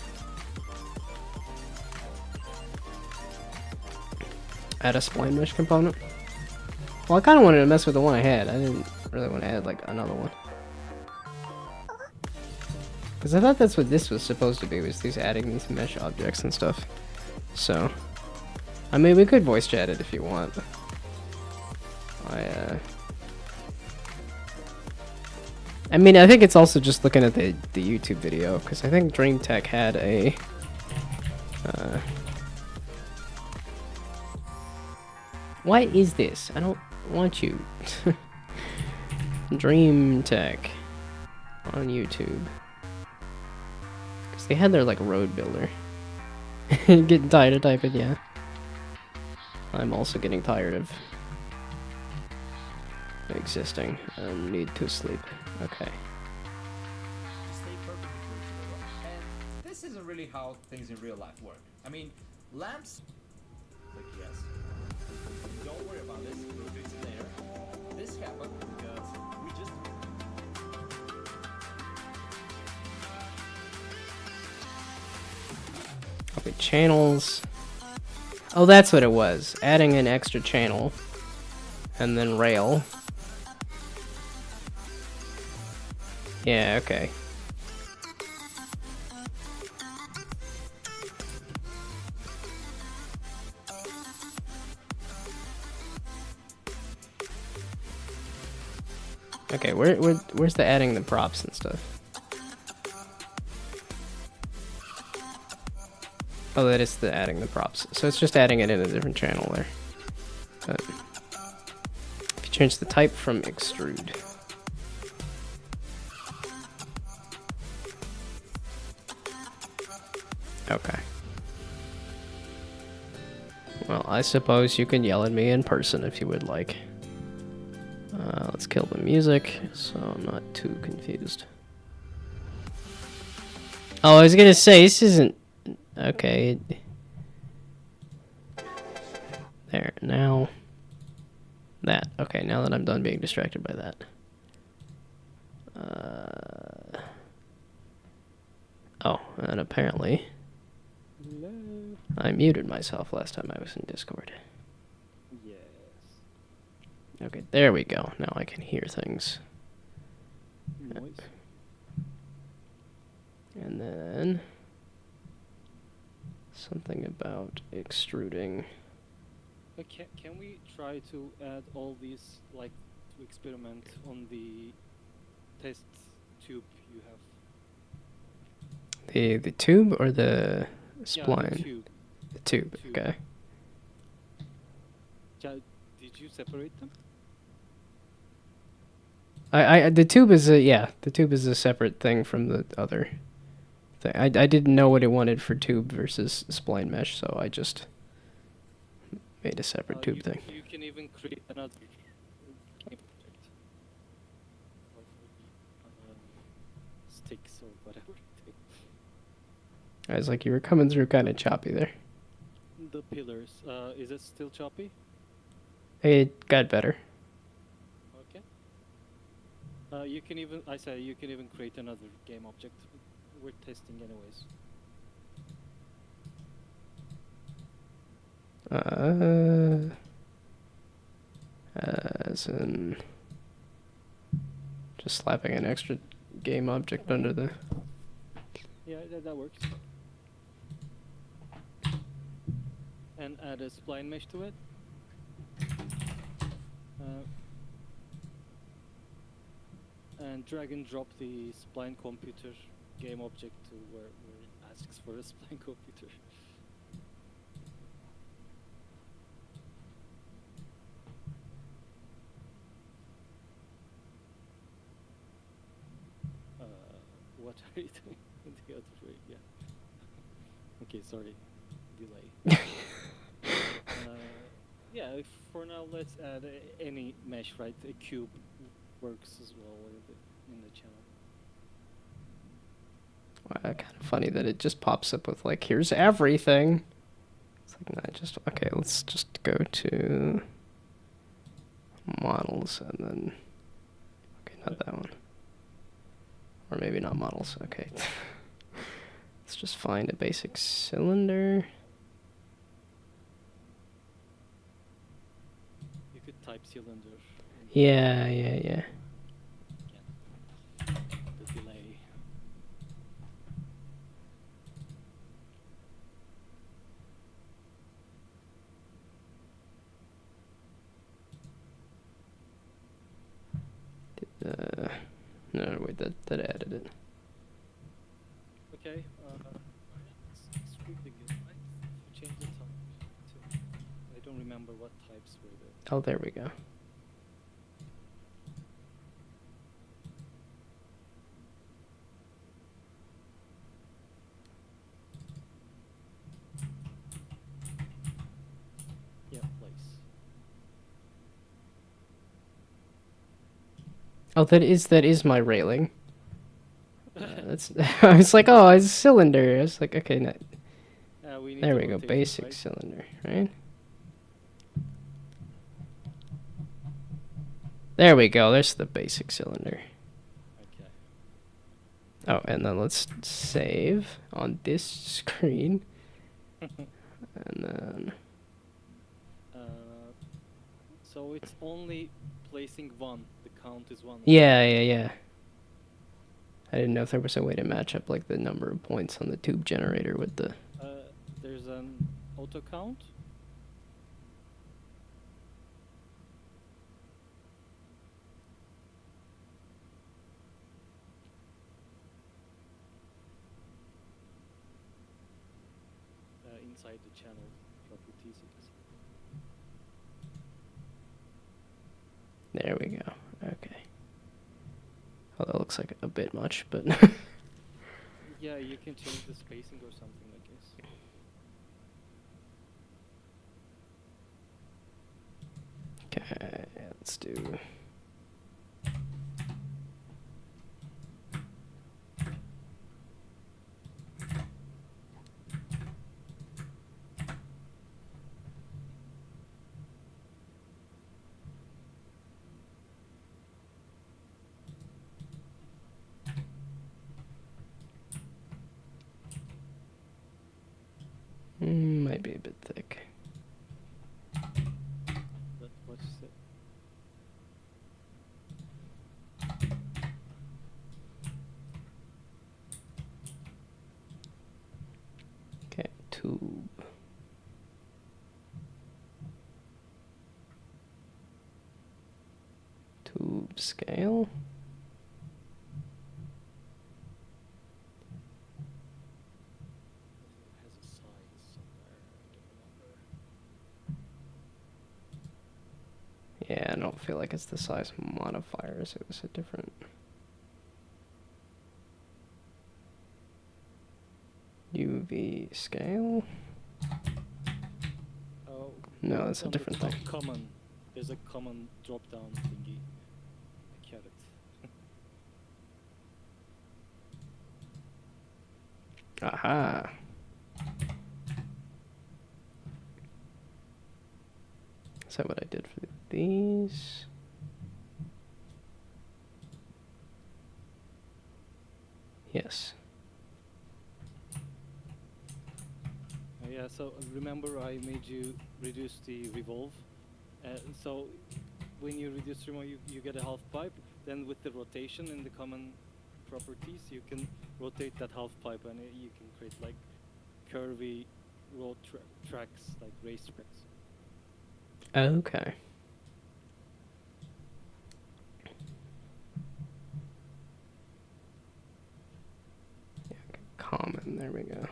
add a spline mesh component. Well, I kind of wanted to mess with the one I had. I didn't really want to add like another one. Because I thought that's what this was supposed to be, was these adding these mesh objects and stuff. So, I mean, we could voice chat it if you want. I mean, I think it's also just looking at the YouTube video, because I think Dream Tech had a... Why is this? I don't want you. Dream Tech on YouTube. Because they had their, like, road builder. Getting tired of typing, yeah. I'm also getting tired of existing. I need to sleep. Okay. And this isn't really how things in real life work. I mean, lamps. Like yes. Don't worry about this. We'll fix it later. This happened because we just. Okay, channels. Oh, that's what it was. Adding an extra channel. And then rail. Yeah, okay. Okay, where's the adding the props and stuff? Oh, that is the adding the props. So it's just adding it in a different channel there. But if you change the type from extrude. Okay. Well, I suppose you can yell at me in person if you would like. Let's kill the music, so I'm not too confused. Oh, I was gonna say, this isn't... Okay. There, now... That. Okay, now that I'm done being distracted by that. Oh, and apparently... Hello. I muted myself last time I was in Discord. Yes. Okay, there we go. Now I can hear things. Noise. And then... Something about extruding. Can we try to add all these, like, to experiment on the test tube you have? The tube or the spline? Yeah, the tube. The tube. Okay. Did you separate them? The tube is the tube is a separate thing from the other thing. I didn't know what it wanted for tube versus spline mesh, so I just made a separate tube thing. You can even create another game object. Sticks or whatever. I was like, you were coming through kind of choppy there. The pillars, is it still choppy? It got better. Okay. You can even create another game object. We're testing anyways. as in just slapping an extra game object under the... Yeah, that works. And add a spline mesh to it. And drag and drop the spline computer game object to where it asks for a spline computer. What are you doing in the other way? Yeah. Okay, sorry. Delay. Yeah, for now let's add any mesh, right? A cube works as well in the channel. Wow, kind of funny that it just pops up with like, here's everything. It's like, nah, just, okay, let's just go to models and then, okay, not that one. Or maybe not models, okay. Let's just find a basic cylinder. You could type cylinder. Yeah. Yeah. The delay. No, wait, that added it. Okay. It's really good, right? If you change the type to, I don't remember what types were there. Oh, there we go. Yeah, place. Oh, that is my railing. That's. I was like, oh, it's a cylinder. I was like, okay, no, We need there to we go, rotate it, basic right? cylinder, right? There we go. There's the basic cylinder. Okay. Oh, and then let's save on this screen, and then. So it's only placing one. The count is one. Yeah. I didn't know if there was a way to match up like the number of points on the tube generator with the... There's an auto count. Inside the channel properties. There we go. Okay. Oh, that looks like a bit much, but... Yeah, you can change the spacing or something, I guess. Okay, let's do... might be a bit thick. But what's it? Okay, tube. Tube scale. It has a size somewhere. I don't remember. Yeah, I don't feel like it's the size modifiers. It was a different... UV scale? Oh. No, it's a on the different top thing. Common. There's a common drop-down thingy. I get it. Aha! Is that what I did for these? Yes. Yeah, so remember I made you reduce the revolve. So when you reduce remote, you get a half pipe. Then with the rotation in the common properties, you can rotate that half pipe, and you can create like curvy road tracks, like race tracks. Okay. Common, there we go.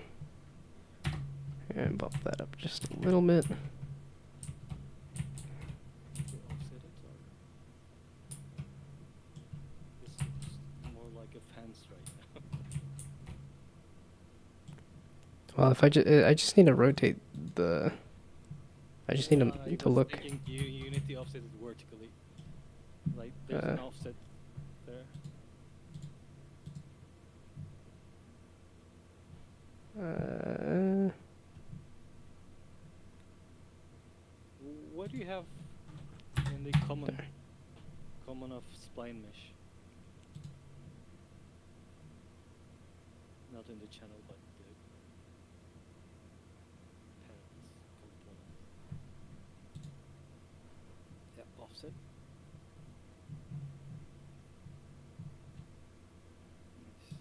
And bump that up just a little bit. You offset it, or this looks more like a fence right now. Well, if I just need to rotate the. I just need I to was look. thinking you need to offset it vertically. Like there's an offset there. What do you have in the common of spline mesh? Not in the channel, but the parent component. Yeah, offset. Nice.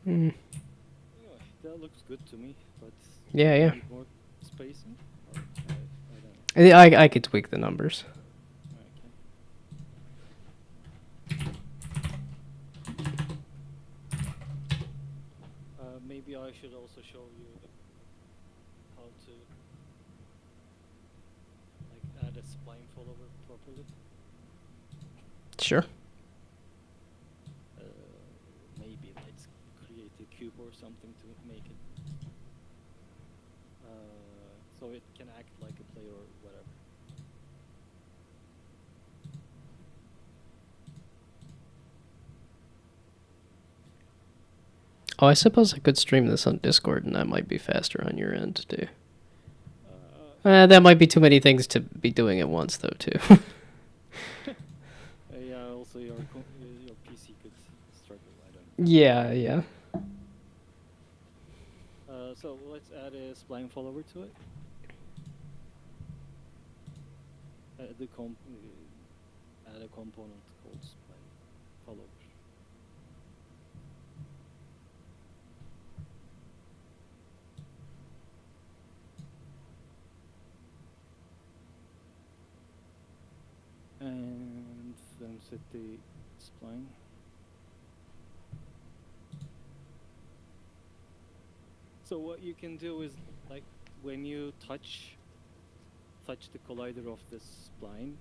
Mm. Anyway, that looks good to me, but Yeah, yeah. need more spacing? Or I don't know. I could tweak the numbers. Maybe I should also show you how to like add a spline follower properly. Sure. Maybe let's create a cube or something to make it so it can act like a player or whatever. Oh, I suppose I could stream this on Discord, and that might be faster on your end too. That might be too many things to be doing at once, though, too. Yeah, also your PC could struggle. I don't know. Yeah, yeah. So let's add a spline follower to it. Add a component called spline follower. And then set the spline. So what you can do is, like, when you touch the collider of this spline,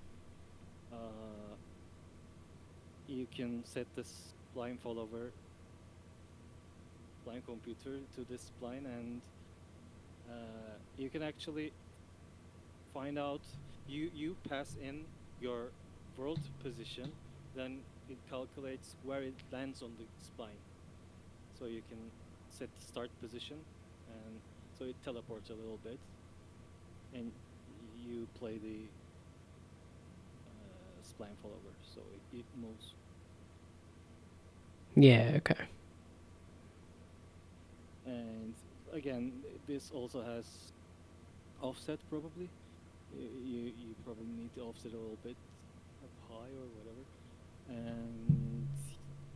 you can set this spline follower, spline computer to this spline, and you can actually find out, you pass in your world position, then it calculates where it lands on the spline. So you can set the start position, and so it teleports a little bit, and you play the spline follower, so it moves. Yeah, okay. And again, this also has offset probably. You probably need to offset a little bit up high or whatever. And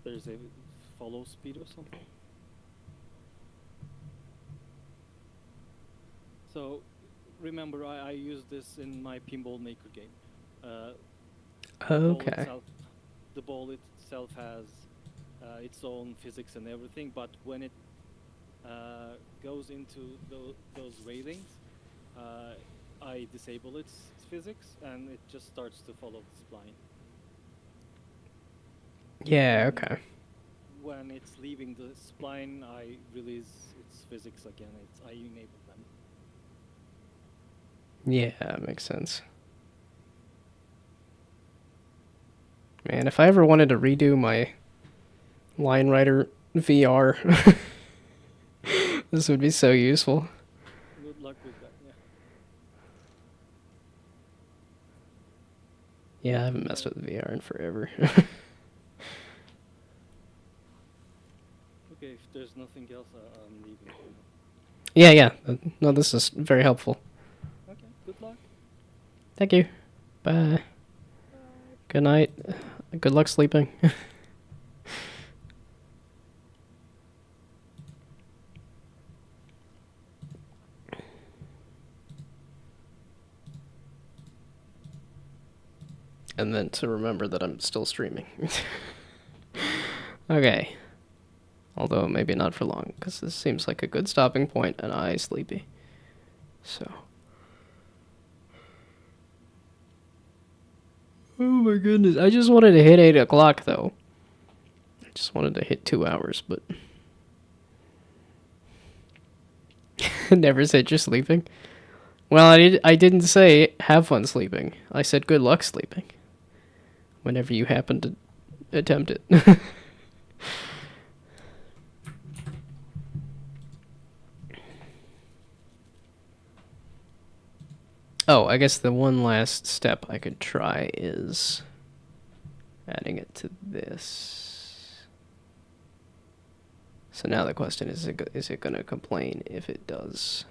there's a follow speed or something. So remember, I used this in my Pinball Maker game. Okay. The ball itself has its own physics and everything, but when it goes into those railings, I disable its physics, and it just starts to follow the spline. Yeah, And okay. when it's leaving the spline, I release its physics again. I enable them. Yeah, that makes sense. Man, if I ever wanted to redo my Line Rider VR, this would be so useful. Good luck with that. Yeah. Yeah, I haven't messed with VR in forever. Okay, if there's nothing else, I'm leaving for now. Yeah, yeah. No, this is very helpful. Okay, good luck. Thank you. Bye. Bye. Good night. Good luck sleeping. And then to remember that I'm still streaming. Okay. Although maybe not for long, because this seems like a good stopping point, and I sleepy. So. Oh my goodness. I just wanted to hit 8 o'clock, though. I just wanted to hit 2 hours, but... Never said you're sleeping. Well, I didn't say have fun sleeping. I said good luck sleeping. Whenever you happen to attempt it. Oh, I guess the one last step I could try is adding it to this. So now the question is it going to complain if it does?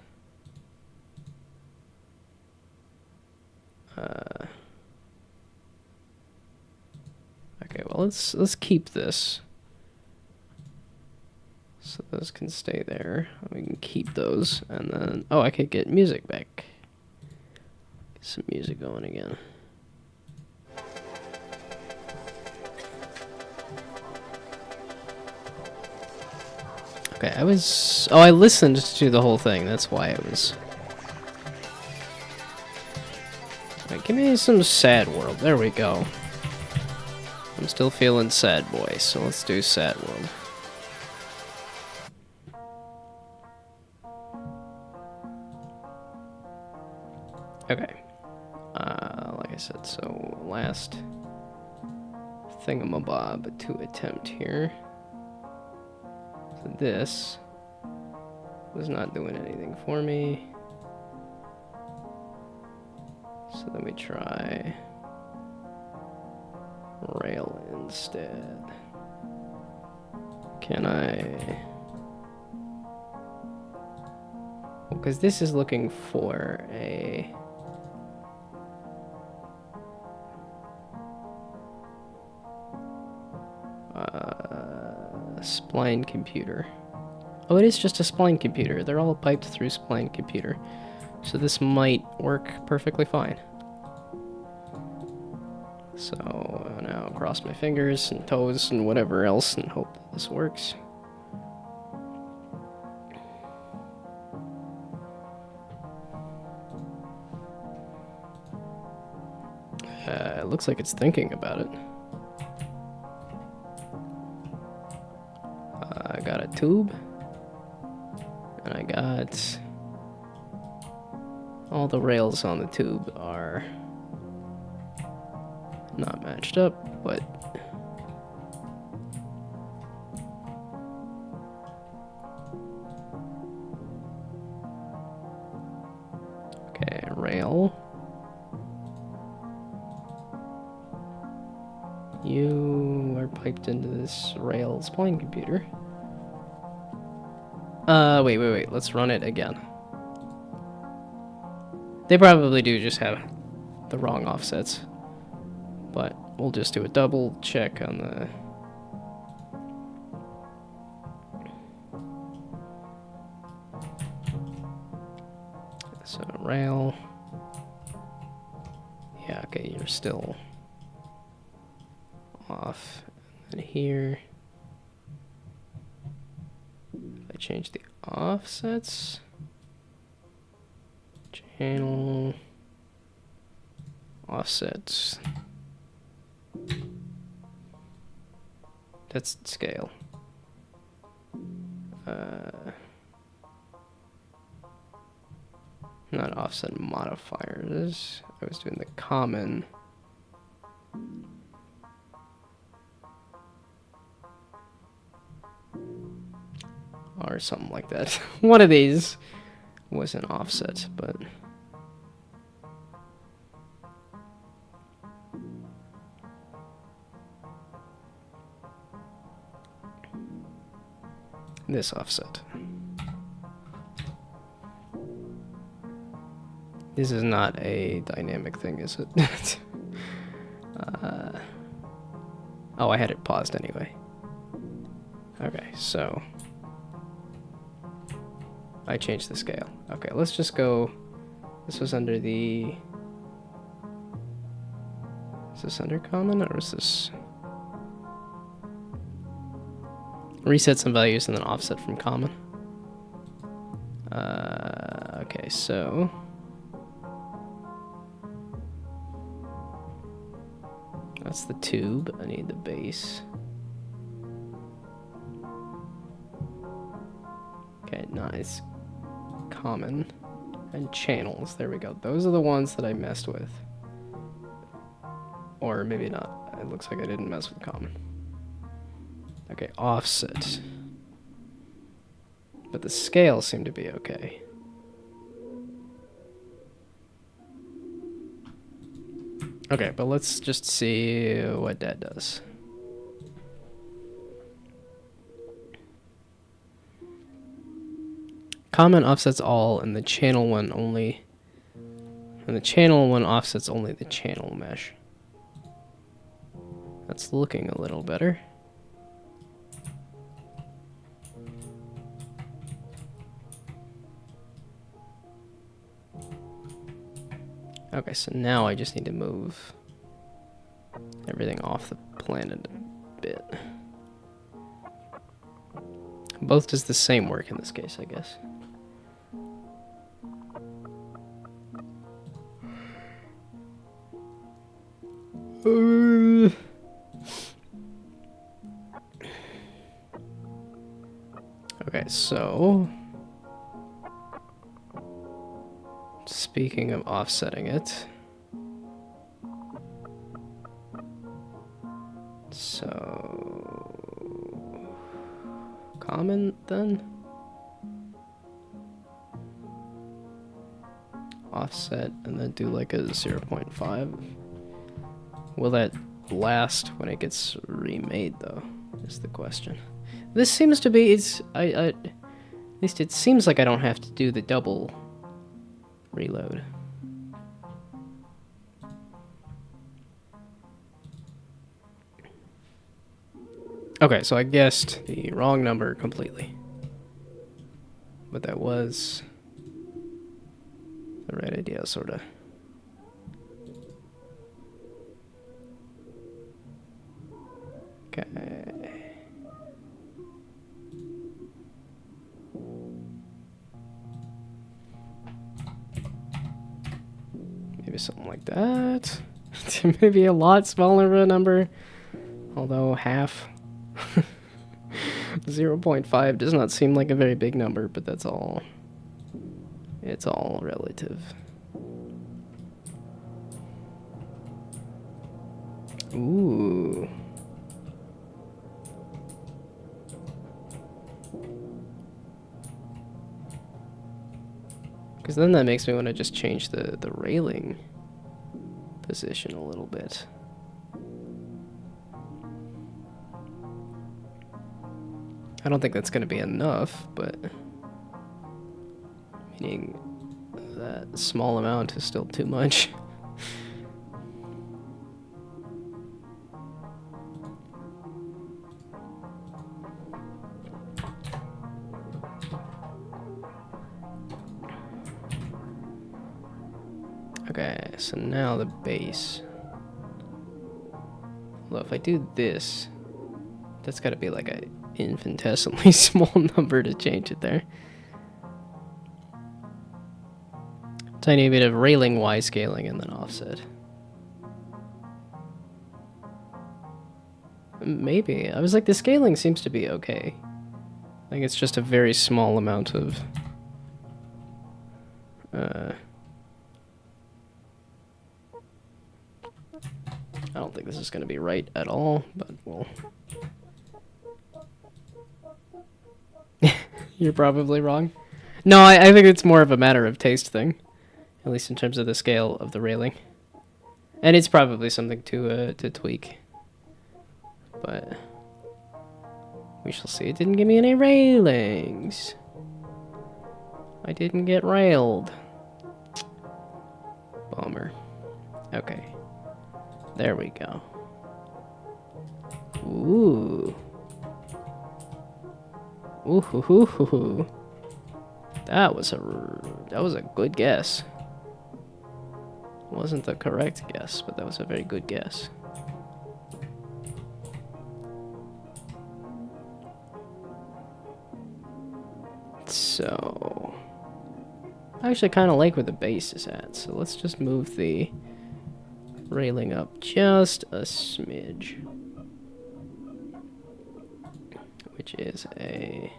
Okay, well let's keep this. So those can stay there. We can keep those, and then I could get music back. Get some music going again. Okay, I listened to the whole thing. That's why I was. Alright, give me some Sad World. There we go. I'm still feeling Sad Boy, so let's do Sad World. Okay. Like I said, so last thingamabob to attempt here. So this was not doing anything for me. So then we try rail instead. Can I? Because this is looking for a spline computer. Oh, it is just a spline computer. They're all piped through spline computer. So this might work perfectly fine. So now cross my fingers and toes and whatever else and hope that this works. It looks like it's thinking about it. I got a tube. And I got... all the rails on the tube are not matched up, but... okay, rail. You are piped into this rail spline computer. Wait. Let's run it again. They probably do just have the wrong offsets. But we'll just do a double check on the... so, rail. Yeah, okay, you're still off. And here... I change the offsets. Channel... offsets. That's scale. Not offset modifiers. I was doing the common. Or something like that. One of these was an offset, but... this offset. This is not a dynamic thing, is it? Oh, I had it paused anyway. Okay, so I changed the scale. Okay, let's just go. This was under the. Is this under common or is this? Reset some values and then offset from common. Okay, so. That's the tube. I need the base. Okay, nice. Common. And channels. There we go. Those are the ones that I messed with. Or maybe not. It looks like I didn't mess with common. Okay, offset. But the scales seem to be okay. Okay, but let's just see what that does. Common offsets all, and the channel one only. And the channel one offsets only the channel mesh. That's looking a little better. Okay, so now I just need to move everything off the planet a bit. Both does the same work in this case, I guess. Okay, so speaking of offsetting it, so common then? Offset and then do like a 0.5. Will that last when it gets remade though, is the question. This seems to be, at least it seems like I don't have to do the double reload. Okay, so I guessed the wrong number completely. But that was the right idea, sorta. Okay. Maybe something like that. Maybe a lot smaller of a number. Although half. 0.5 does not seem like a very big number, but that's all. It's all relative. Ooh. Because then that makes me want to just change the railing position a little bit. I don't think that's going to be enough, but meaning that small amount is still too much. Okay, so now the base. Well, if I do this, that's got to be like a infinitesimally small number to change it there. Tiny bit of railing Y scaling and then offset. Maybe. I was like, the scaling seems to be okay. I think it's just a very small amount of I don't think this is going to be right at all, but well. You're probably wrong. No, I think it's more of a matter of taste thing, at least in terms of the scale of the railing. And it's probably something to tweak. But We shall see. It didn't give me any railings. I didn't get railed. Bummer. Okay. There we go. Ooh. Ooh hoo hoo hoo hoo. That was a good guess. Wasn't the correct guess, but that was a very good guess. So, I actually kind of like where the base is at, so let's just move the railing up just a smidge. Which is a...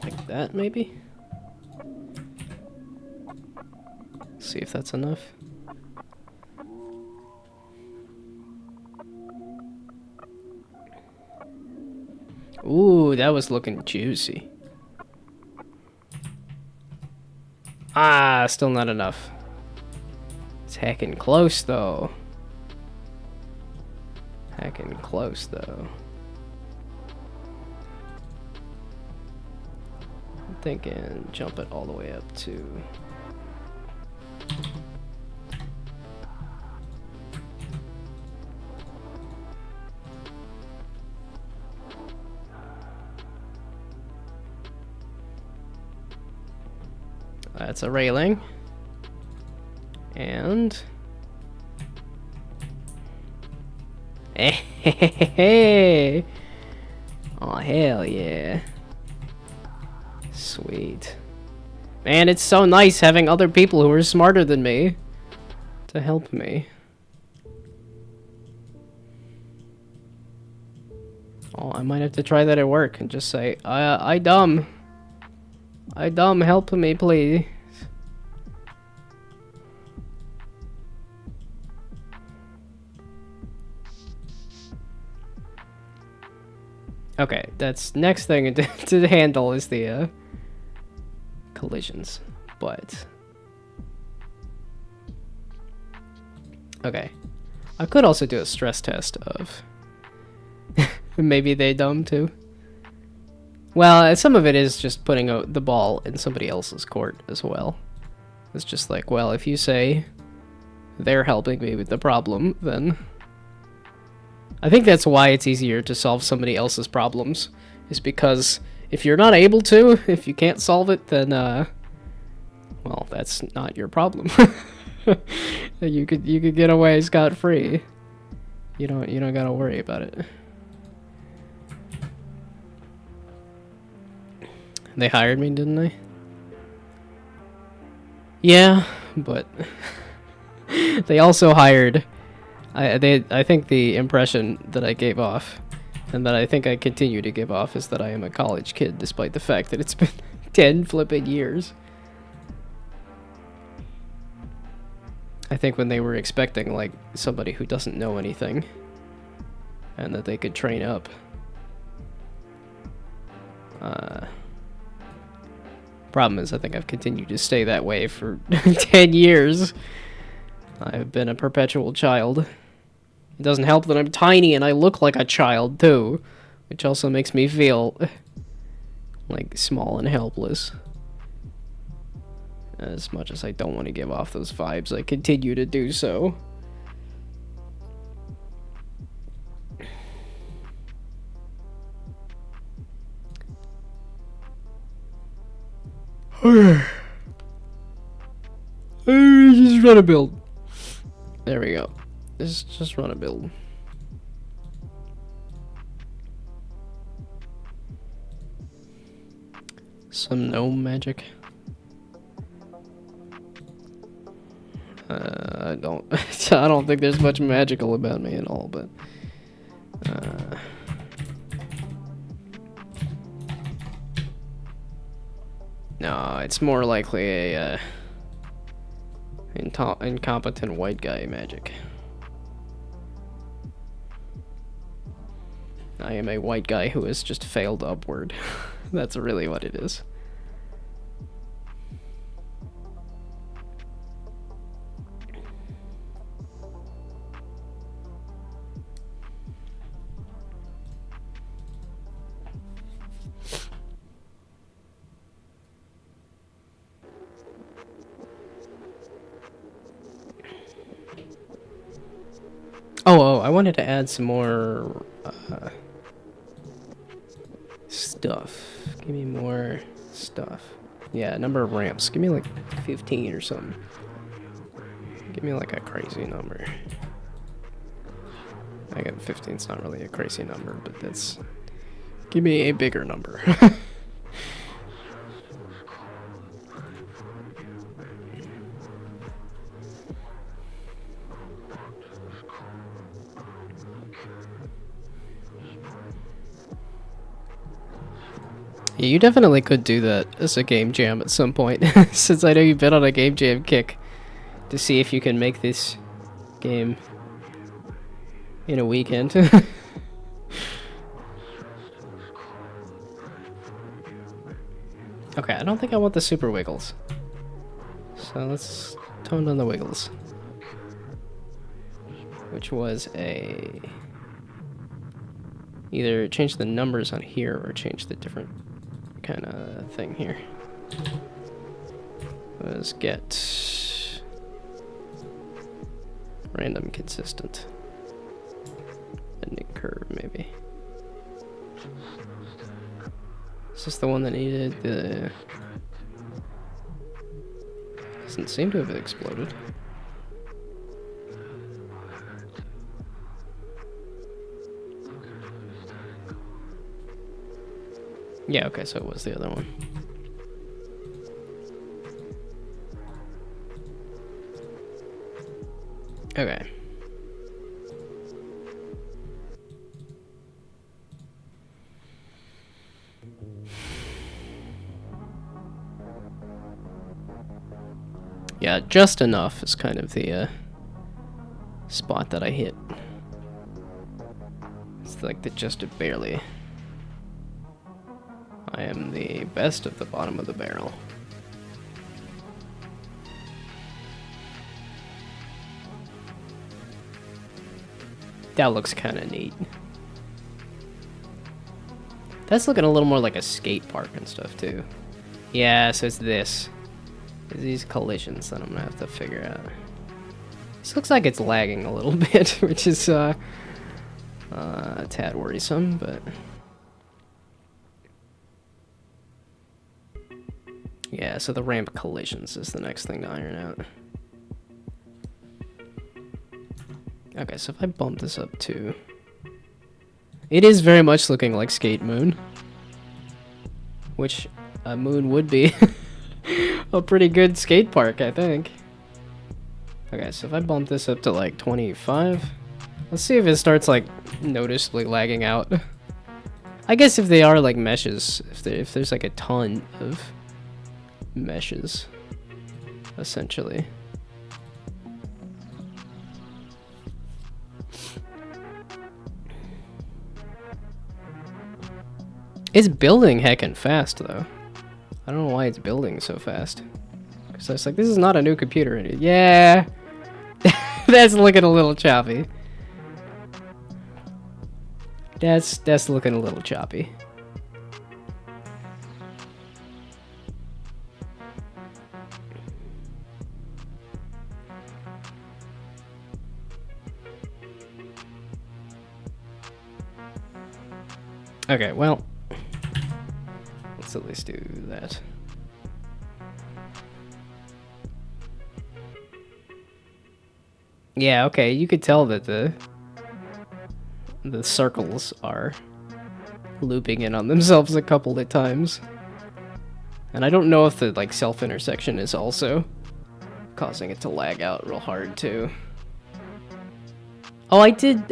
like that, maybe? See if that's enough. Ooh, that was looking juicy. Ah, still not enough. It's hacking close, though. Hacking close, though. I'm thinking jump it all the way up to... That's a railing. And... Hey! Oh, hell yeah. Sweet. Man, it's so nice having other people who are smarter than me to help me. Oh, I might have to try that at work and just say, I dumb, help me, please. Okay, that's next thing to handle is the collisions, but okay, I could also do a stress test of maybe they dumb too. Well, some of it is just putting the ball in somebody else's court as well. It's just like, well, if you say they're helping me with the problem, then I think that's why it's easier to solve somebody else's problems, is because if you're not able to, if you can't solve it, then well, that's not your problem. you could get away scot-free. You don't gotta worry about it. They hired me, didn't they? Yeah, but they also hired. I think the impression that I gave off, and that I think I continue to give off, is that I am a college kid, despite the fact that it's been 10 flipping years. I think when they were expecting, like, somebody who doesn't know anything, and that they could train up. Problem is, I think I've continued to stay that way for 10 years. I've been a perpetual child. It doesn't help that I'm tiny and I look like a child, too. Which also makes me feel like small and helpless. As much as I don't want to give off those vibes, I continue to do so. Just run a build. There we go. Just run a build. Some gnome magic. I don't I don't think there's much magical about me at all, but no, it's more likely a incompetent white guy magic. I am a white guy who has just failed upward. That's really what it is. I wanted to add some more stuff. Give me more stuff. Yeah, number of ramps. Give me like 15 or something. Give me like a crazy number. I got 15's not really a crazy number, but that's... Give me a bigger number. Yeah, you definitely could do that as a game jam at some point, since I know you've been on a game jam kick, to see if you can make this game in a weekend. Okay, I don't think I want the super wiggles. So let's tone down the wiggles. Which was a... Either change the numbers on here or change the different kind of thing here. Let's get random consistent. Bending curve, maybe. Is this the one that needed the... Doesn't seem to have exploded. Yeah, okay, so it was the other one. Okay. Yeah, just enough is kind of the spot that I hit. It's like the just barely. I am the best of the bottom of the barrel. That looks kind of neat. That's looking a little more like a skate park and stuff too. Yeah, so it's this. It's these collisions that I'm gonna have to figure out. This looks like it's lagging a little bit, which is a tad worrisome, but... Yeah, so the ramp collisions is the next thing to iron out. Okay, so if I bump this up too... It is very much looking like Skate Moon. Which a moon would be a pretty good skate park, I think. Okay, so if I bump this up to like 25... Let's see if it starts like noticeably lagging out. I guess if they are like meshes, if there's like a ton of meshes, essentially. It's building heckin' fast though. I don't know why it's building so fast. Cause I was like, this is not a new computer. Yeah, that's looking a little choppy. That's looking a little choppy. Okay, well, let's at least do that. Yeah, okay, you could tell that the circles are looping in on themselves a couple of times. And I don't know if the like self-intersection is also causing it to lag out real hard too. Oh, I did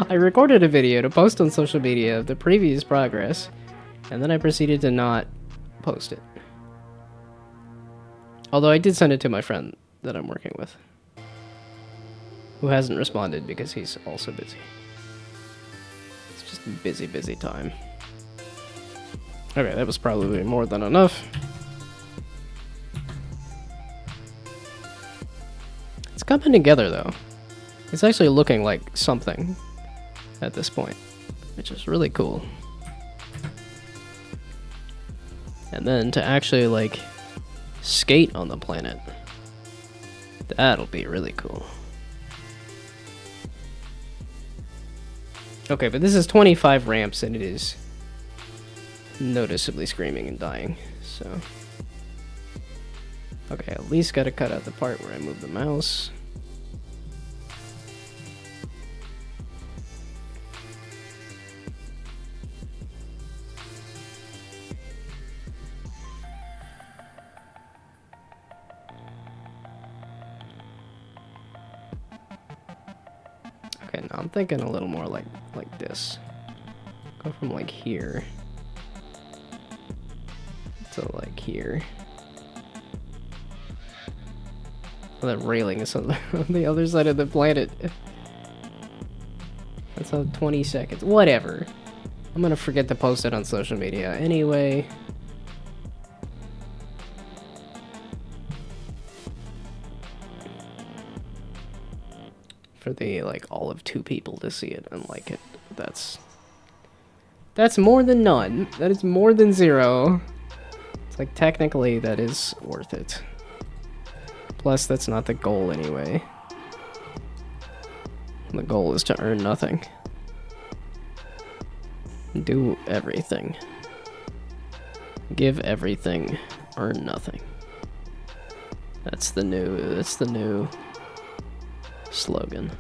I recorded a video to post on social media of the previous progress, and then I proceeded to not post it. Although I did send it to my friend that I'm working with, who hasn't responded because he's also busy. It's just a busy time. Okay, that was probably more than enough. It's coming together though. It's actually looking like something at this point, which is really cool. And then to actually like skate on the planet, that'll be really cool. Okay, but this is 25 ramps, and it is noticeably screaming and dying, so... Okay, at least gotta cut out the part where I move the mouse. Okay, now I'm thinking a little more like this. Go from like here to like here. Oh, that railing is on the other side of the planet. That's on 20 seconds. Whatever. I'm gonna forget to post it on social media anyway. For the, like, all of 2 people to see it and like it. That's more than none. That is more than 0. It's like, technically, that is worth it. Plus, that's not the goal anyway. The goal is to earn nothing. Do everything. Give everything. Earn nothing. That's the new slogan.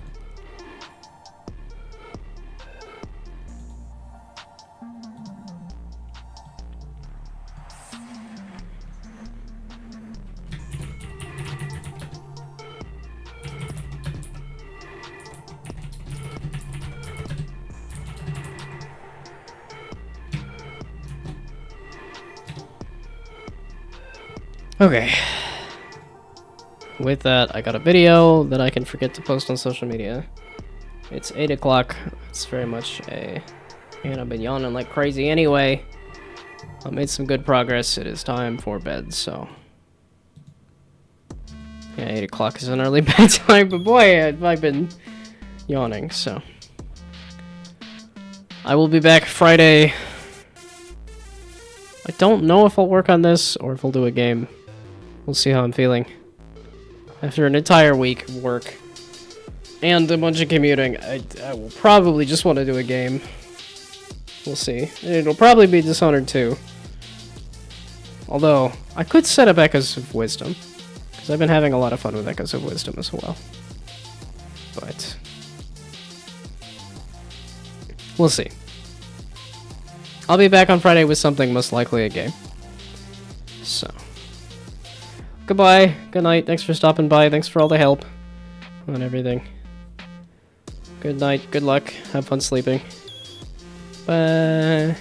Okay. With that, I got a video that I can forget to post on social media. It's 8 o'clock. It's very much a... And I've been yawning like crazy anyway. I made some good progress. It is time for bed, so... Yeah, 8 o'clock is an early bedtime, but boy, I've been yawning, so... I will be back Friday. I don't know if I'll work on this or if I'll do a game. We'll see how I'm feeling. After an entire week of work and a bunch of commuting, I will probably just want to do a game. We'll see. It'll probably be Dishonored 2. Although, I could set up Echoes of Wisdom, because I've been having a lot of fun with Echoes of Wisdom as well. But... we'll see. I'll be back on Friday with something, most likely a game. So... goodbye, good night, thanks for stopping by, thanks for all the help on everything. Good night, good luck, have fun sleeping. Bye.